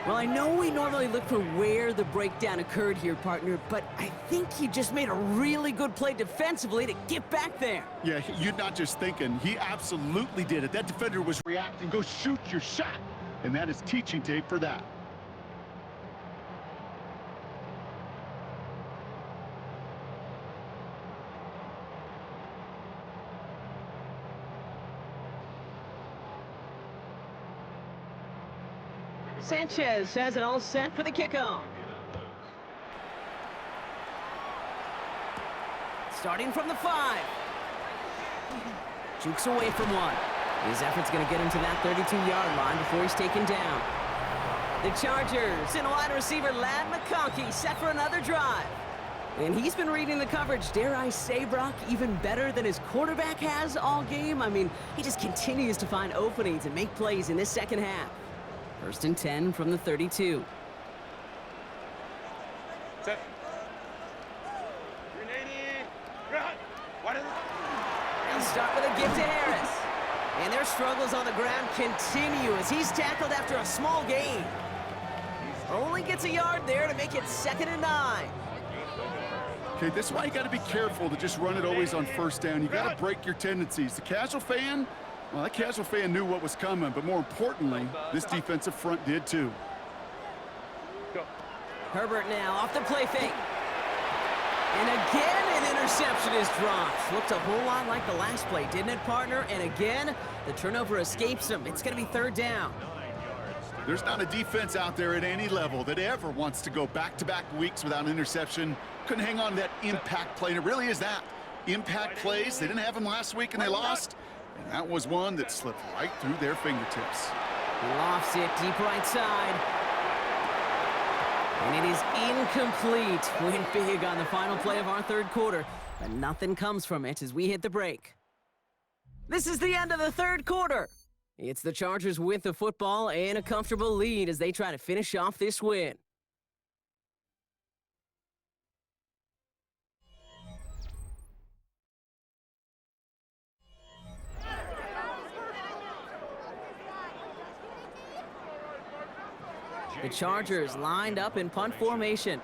Well, I know we normally look for where the breakdown occurred here, partner, but I think he just made a really good play defensively to get back there. Yeah, you're not just thinking. He absolutely did it. That defender was reacting. Go shoot your shot. And that is teaching tape for that. Sanchez has it all set for the kickoff. Starting from the 5. Jukes away from one. His effort's going to get him to that 32-yard line before he's taken down. The Chargers and wide receiver Lad McConkey set for another drive. And he's been reading the coverage, dare I say, Brock, even better than his quarterback has all game. I mean, he just continues to find openings and make plays in this second half. 1st and 10 from the 32. Set. 380. Run. What is it? They'll start with a give to Harris. And their struggles on the ground continue as he's tackled after a small gain. Only gets a yard there to make it 2nd and 9. Okay, this is why you got to be careful to just run it always on 1st down. You got to break your tendencies. The casual fan, well, that casual fan knew what was coming, but more importantly, this defensive front did too. Go. Herbert now off the play fake. And again, an interception is dropped. Looked a whole lot like the last play, didn't it, partner? And again, the turnover escapes him. It's going to be 3rd down. There's not a defense out there at any level that ever wants to go back-to-back weeks without an interception. Couldn't hang on to that impact play, and it really is that. Impact plays, they didn't have them last week and they lost. And that was one that slipped right through their fingertips. Lofts it deep right side. And it is incomplete. Went big on the final play of our 3rd quarter, but nothing comes from it as we hit the break. This is the end of the 3rd quarter. It's the Chargers with the football and a comfortable lead as they try to finish off this win. The Chargers lined up in punt formation.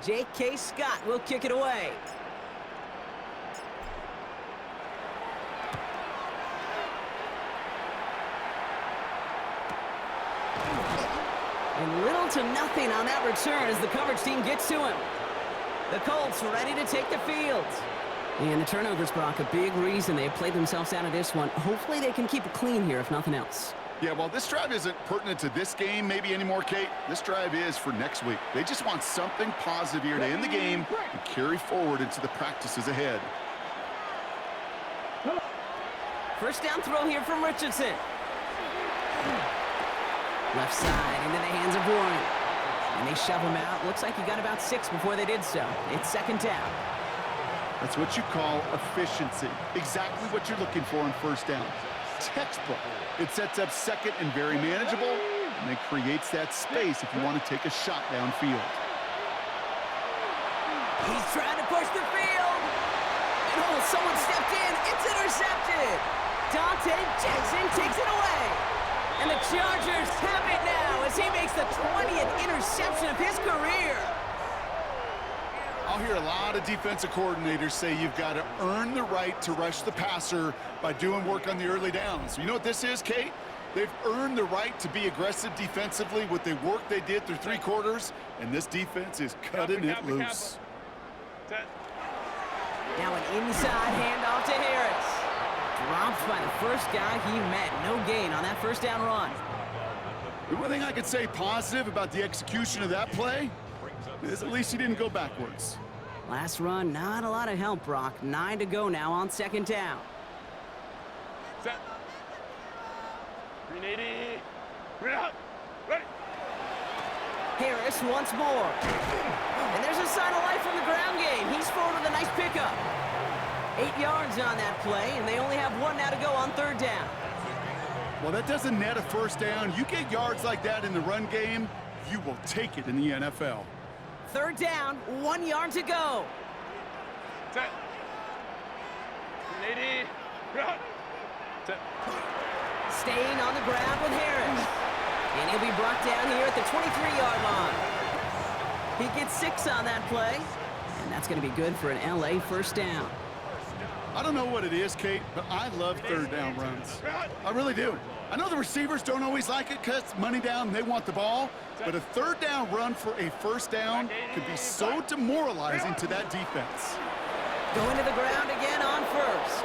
J.K. Scott will kick it away. And little to nothing on that return as the coverage team gets to him. The Colts ready to take the field. And the turnovers, Brock, a big reason they have played themselves out of this one. Hopefully they can keep it clean here, if nothing else. Yeah, well, this drive isn't pertinent to this game maybe anymore, Kate. This drive is for next week. They just want something positive here to end the game and carry forward into the practices ahead. 1st down throw here from Richardson. Left side into the hands of Warren. And they shove him out. Looks like he got about 6 before they did so. It's 2nd down. That's what you call efficiency. Exactly what you're looking for on 1st down. Textbook. It sets up 2nd and very manageable, and it creates that space if you want to take a shot downfield. He's trying to push the field. And oh, someone stepped in. It's intercepted. Dante Jackson takes it away. And the Chargers have it now as he makes the 20th interception of his career. I'll hear a lot of defensive coordinators say you've got to earn the right to rush the passer by doing work on the early downs. You know what this is, Kate? They've earned the right to be aggressive defensively with the work they did through 3 quarters, and this defense is cutting it loose. Now an inside handoff to Harris. Dropped by the first guy he met. No gain on that 1st down run. The one thing I could say positive about the execution of that play is at least he didn't go backwards. Last run, not a lot of help, Brock. 9 to go now on 2nd down. Set. 380. Ready. Harris once more. And there's a sign of life from the ground game. He's forward with a nice pickup. 8 yards on that play, and they only have 1 now to go on 3rd down. Well, that doesn't net a 1st down. You get yards like that in the run game, you will take it in the NFL. 3rd down, 1 yard to go. Set. 380. Run. Set. Staying on the ground with Harris. And he'll be brought down here at the 23-yard line. He gets 6 on that play, and that's going to be good for an LA 1st down. I don't know what it is, Kate, but I love 3rd down runs. I really do. I know the receivers don't always like it because it's money down and they want the ball, but a 3rd down run for a 1st down could be so demoralizing to that defense. Going to the ground again on 1st.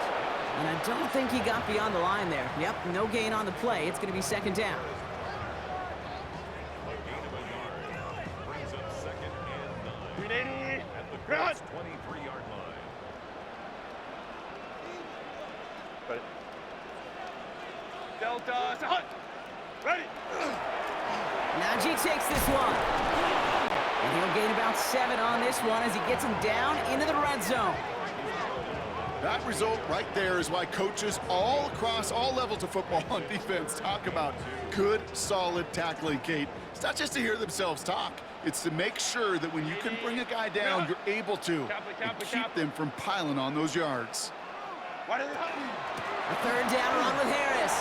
And I don't think he got beyond the line there. Yep, no gain on the play. It's going to be 2nd down. 380. At the Run. Colts' 23-yard line. Ready. Delta. Hunt. Ready. Najee takes this one. And he'll gain about 7 on this one as he gets him down into the red zone. That result right there is why coaches all across all levels of football on defense talk about good, solid tackling, Kate. It's not just to hear themselves talk. It's to make sure that when you can bring a guy down, you're able to and keep them from piling on those yards. A third down run with Harris.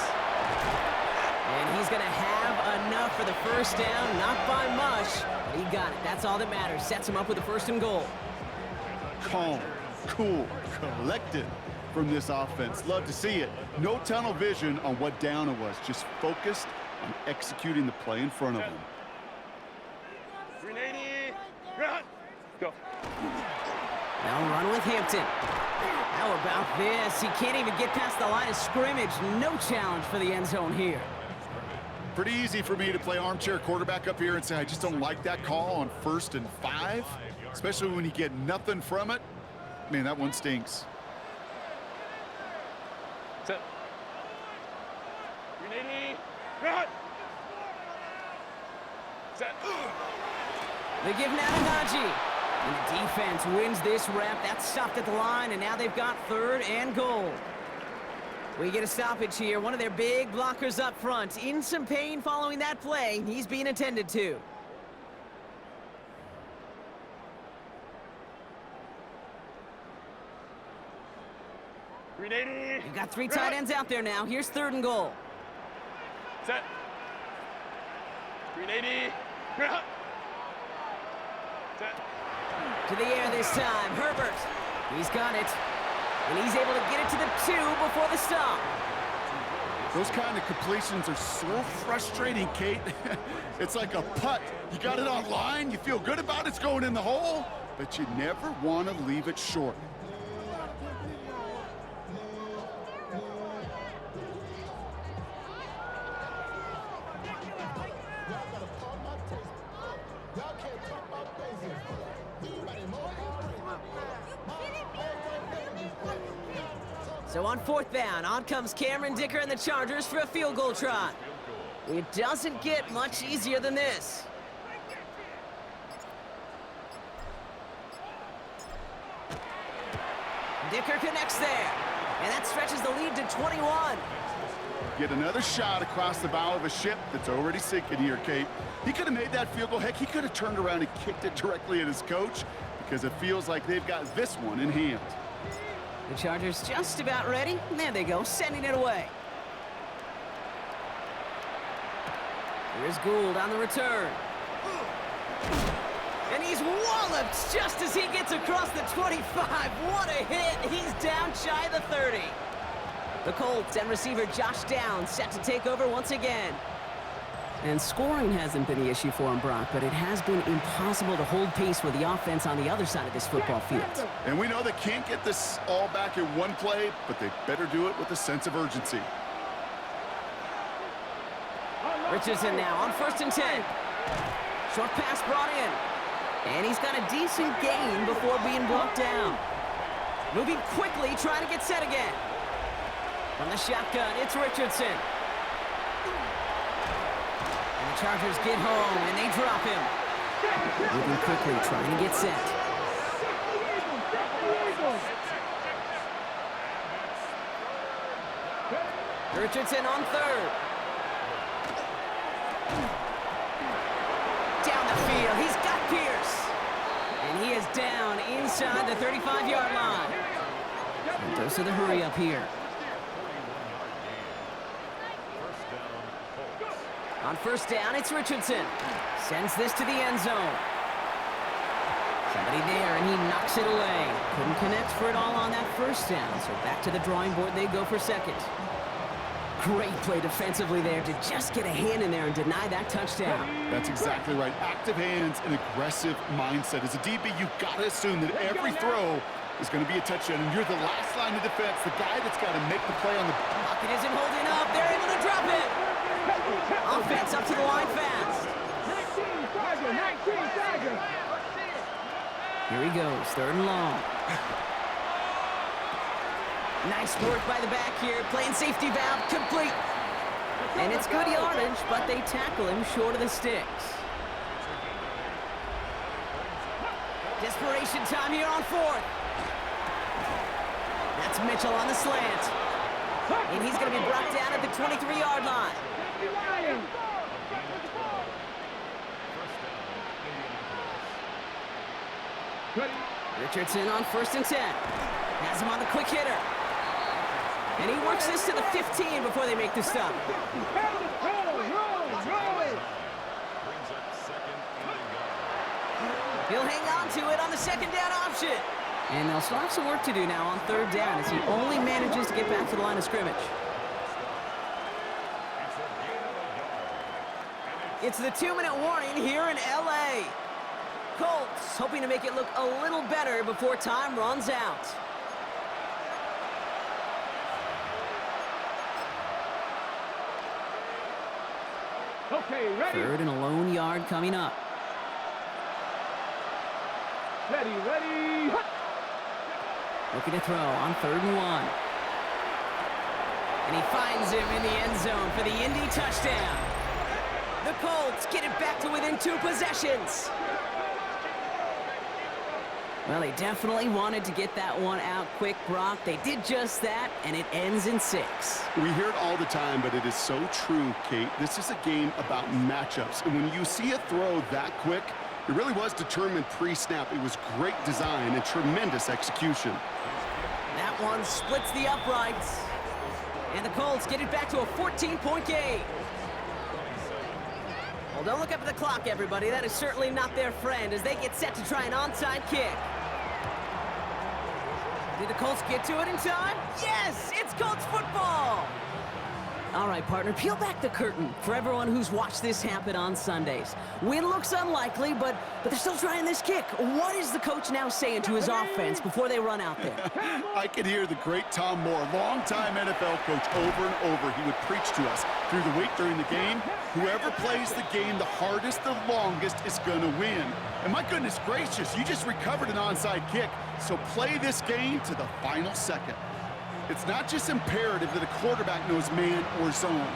And he's going to have enough for the first down, not by much, but he got it. That's all that matters. Sets him up with a 1st and goal. Calm, cool, collected from this offense. Love to see it. No tunnel vision on what down it was. Just focused on executing the play in front of them. 380. Run. Go. Now run with Hampton. How about this? He can't even get past the line of scrimmage. No challenge for the end zone here. Pretty easy for me to play armchair quarterback up here and say I just don't like that call on 1st and 5, especially when you get nothing from it. Man, that one stinks. Set. 380. Run. Set. They give now to Najee. And the defense wins this rep. That's stopped at the line, and now they've got 3rd and goal. We get a stoppage here. One of their big blockers up front. In some pain following that play. He's being attended to. You've got 3 tight ends out there now. Here's 3rd and goal. Set. 380. Run. Set. To the air this time. Herbert. He's got it. And he's able to get it to the 2 before the stop. Those kind of completions are so frustrating, Kate. It's like a putt. You got it on line, you feel good about it's going in the hole, but you never want to leave it short. So on 4th down, on comes Cameron Dicker and the Chargers for a field goal try. It doesn't get much easier than this. Dicker connects there, and that stretches the lead to 21. Get another shot across the bow of a ship that's already sinking here, Kate. He could have made that field goal. Heck, he could have turned around and kicked it directly at his coach because it feels like they've got this one in hand. The Chargers just about ready. There they go, sending it away. Here's Gould on the return. And he's walloped just as he gets across the 25. What a hit. He's down shy of the 30. The Colts and receiver Josh Downs set to take over once again. And scoring hasn't been the issue for him, Brock, but it has been impossible to hold pace with the offense on the other side of this football field. And we know they can't get this all back in one play, but they better do it with a sense of urgency. Richardson now on 1st and 10. Short pass brought in. And he's got a decent gain before being blocked down. Moving quickly, trying to get set again. From the shotgun, it's Richardson. Chargers get home, and they drop him. Moving quickly, trying to get set. Richardson on 3rd. Down the field, he's got Pierce. And he is down inside the 35-yard line. And those are the hurry up here. On 1st down, it's Richardson. Sends this to the end zone. Somebody there, and he knocks it away. Couldn't connect for it all on that 1st down, so back to the drawing board they go for 2nd. Great play defensively there to just get a hand in there and deny that touchdown. That's exactly right. Active hands and aggressive mindset. As a DB, you've got to assume that every throw is going to be a touchdown, and you're the last line of defense, the guy that's got to make the play on the... Pocket isn't holding up. They're able to drop it. Offense up to the line fast. 19 Tiger. Here he goes, 3rd and long. Nice work by the back here, playing safety valve, complete. And it's good yardage, but they tackle him short of the sticks. Desperation time here on 4th. That's Mitchell on the slant. And he's going to be brought down at the 23-yard line. Richardson on 1st and 10. Has him on the quick hitter. And he works this to the 15 before they make the stop. He'll hang on to it on the 2nd down option. And they'll still have some work to do now on 3rd down as he only manages to get back to the line of scrimmage. It's the 2-minute warning here in L.A. Colts hoping to make it look a little better before time runs out. Okay, ready? 3rd and a lone yard coming up. Ready, ready. Looking to throw on 3rd and 1. And he finds him in the end zone for the Indy touchdown. The Colts get it back to within 2 possessions. Well, they definitely wanted to get that one out quick, Brock. They did just that, and it ends in 6. We hear it all the time, but it is so true, Kate. This is a game about matchups. And when you see a throw that quick, it really was determined pre-snap. It was great design and tremendous execution. That one splits the uprights. And the Colts get it back to a 14-point game. Well, don't look up at the clock, everybody. That is certainly not their friend as they get set to try an onside kick. Did the Colts get to it in time? Yes! It's Colts football! All right, partner, peel back the curtain for everyone who's watched this happen on Sundays. Win looks unlikely, but they're still trying this kick. What is the coach now saying to his offense before they run out there? I could hear the great Tom Moore, longtime NFL coach, over and over. He would preach to us through the week during the game. Whoever plays the game the hardest, the longest is going to win. And my goodness gracious, you just recovered an onside kick. So play this game to the final second. It's not just imperative that a quarterback knows man or zone.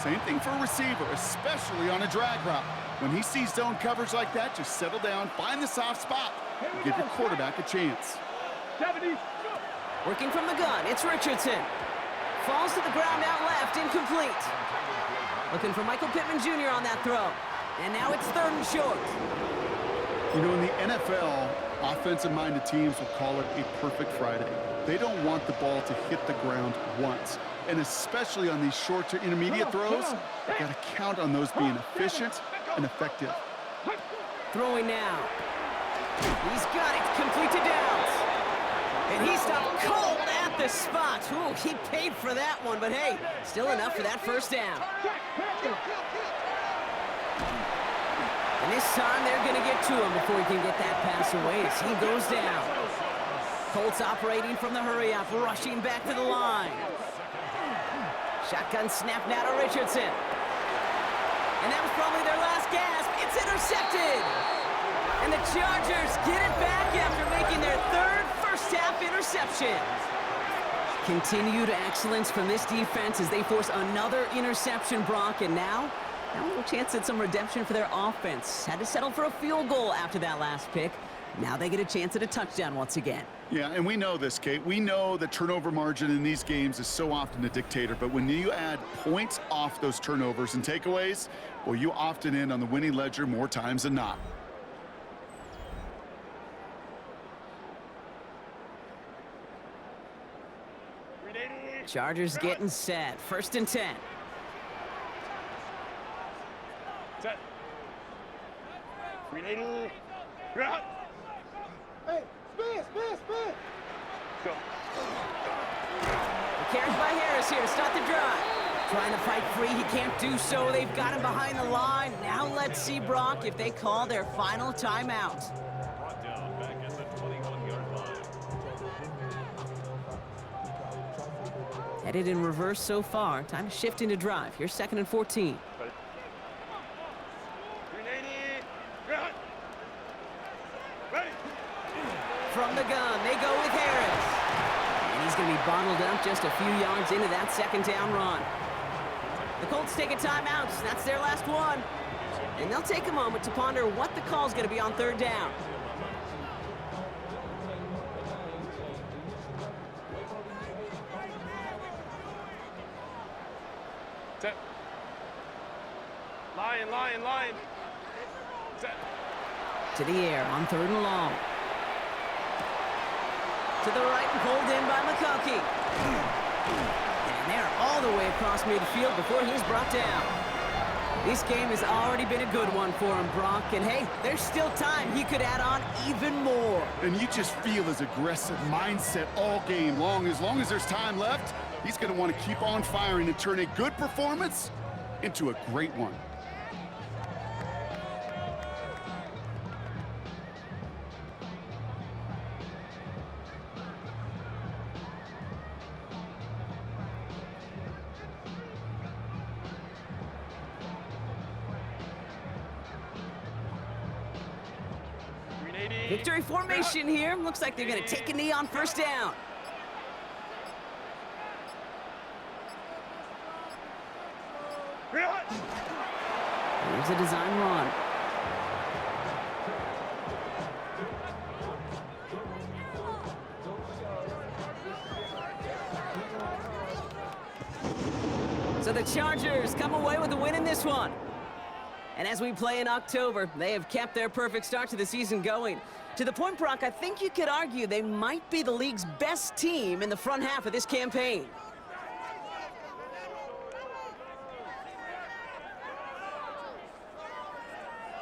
Same thing for a receiver, especially on a drag route. When he sees zone coverage like that, just settle down, find the soft spot, and give your quarterback a chance. 70. Working from the gun, it's Richardson. Falls to the ground out left, incomplete. Looking for Michael Pittman Jr. on that throw. And now it's 3rd and short. You know, in the NFL, offensive-minded teams will call it a perfect Friday. They don't want the ball to hit the ground once. And especially on these short to intermediate throws, you got to count on those being efficient and effective. Throwing now. He's got it, complete to Downs. And he stopped cold at the spot. Ooh, he paid for that one, but hey, still enough for that 1st down. And this time they're going to get to him before he can get that pass away as he goes down. Colts operating from the hurry-up, rushing back to the line. Shotgun snap now to Richardson. And that was probably their last gasp. It's intercepted. And the Chargers get it back after making their 3rd first-half interception. Continued excellence from this defense as they force another interception, Brock, and now a little chance at some redemption for their offense. Had to settle for a field goal after that last pick. Now they get a chance at a touchdown once again. Yeah, and we know this, Kate. We know the turnover margin in these games is so often a dictator, but when you add points off those turnovers and takeaways, well, you often end on the winning ledger more times than not. Chargers getting set. 1st and 10. Set. 380. Hey, spin. Go. Carried by Harris here to start the drive. Trying to fight free, he can't do so. They've got him behind the line. Now let's see, Brock, if they call their final timeout. Brought down back at the 21-yard line. Headed in reverse so far. Time to shift into drive. Here's 2nd and 14. 380. Ready. going to be bottled up just a few yards into that second down run. The Colts take a timeout. That's their last one. And they'll take a moment to ponder what the call's going to be on third down. Set. Line. Set. To the air on third and long. To the right and pulled in by McConkey. And they're all the way across midfield before he's brought down. This game has already been a good one for him, Brock. And hey, there's still time he could add on even more. And you just feel his aggressive mindset all game long. As long as there's time left, he's going to want to keep on firing and turn a good performance into a great one. Victory formation here. Looks like they're going to take a knee on first down. Here's a design run. So the Chargers come away with a win in this one. And as we play in October, they have kept their perfect start to the season going. To the point, Brock, I think you could argue they might be the league's best team in the front half of this campaign.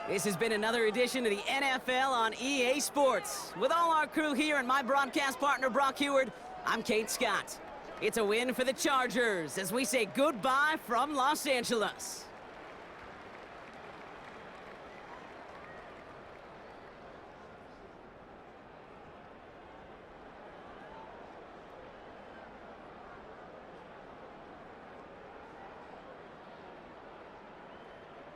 This has been another edition of the NFL on EA Sports. With all our crew here and my broadcast partner, Brock Heward, I'm Kate Scott. It's a win for the Chargers as we say goodbye from Los Angeles.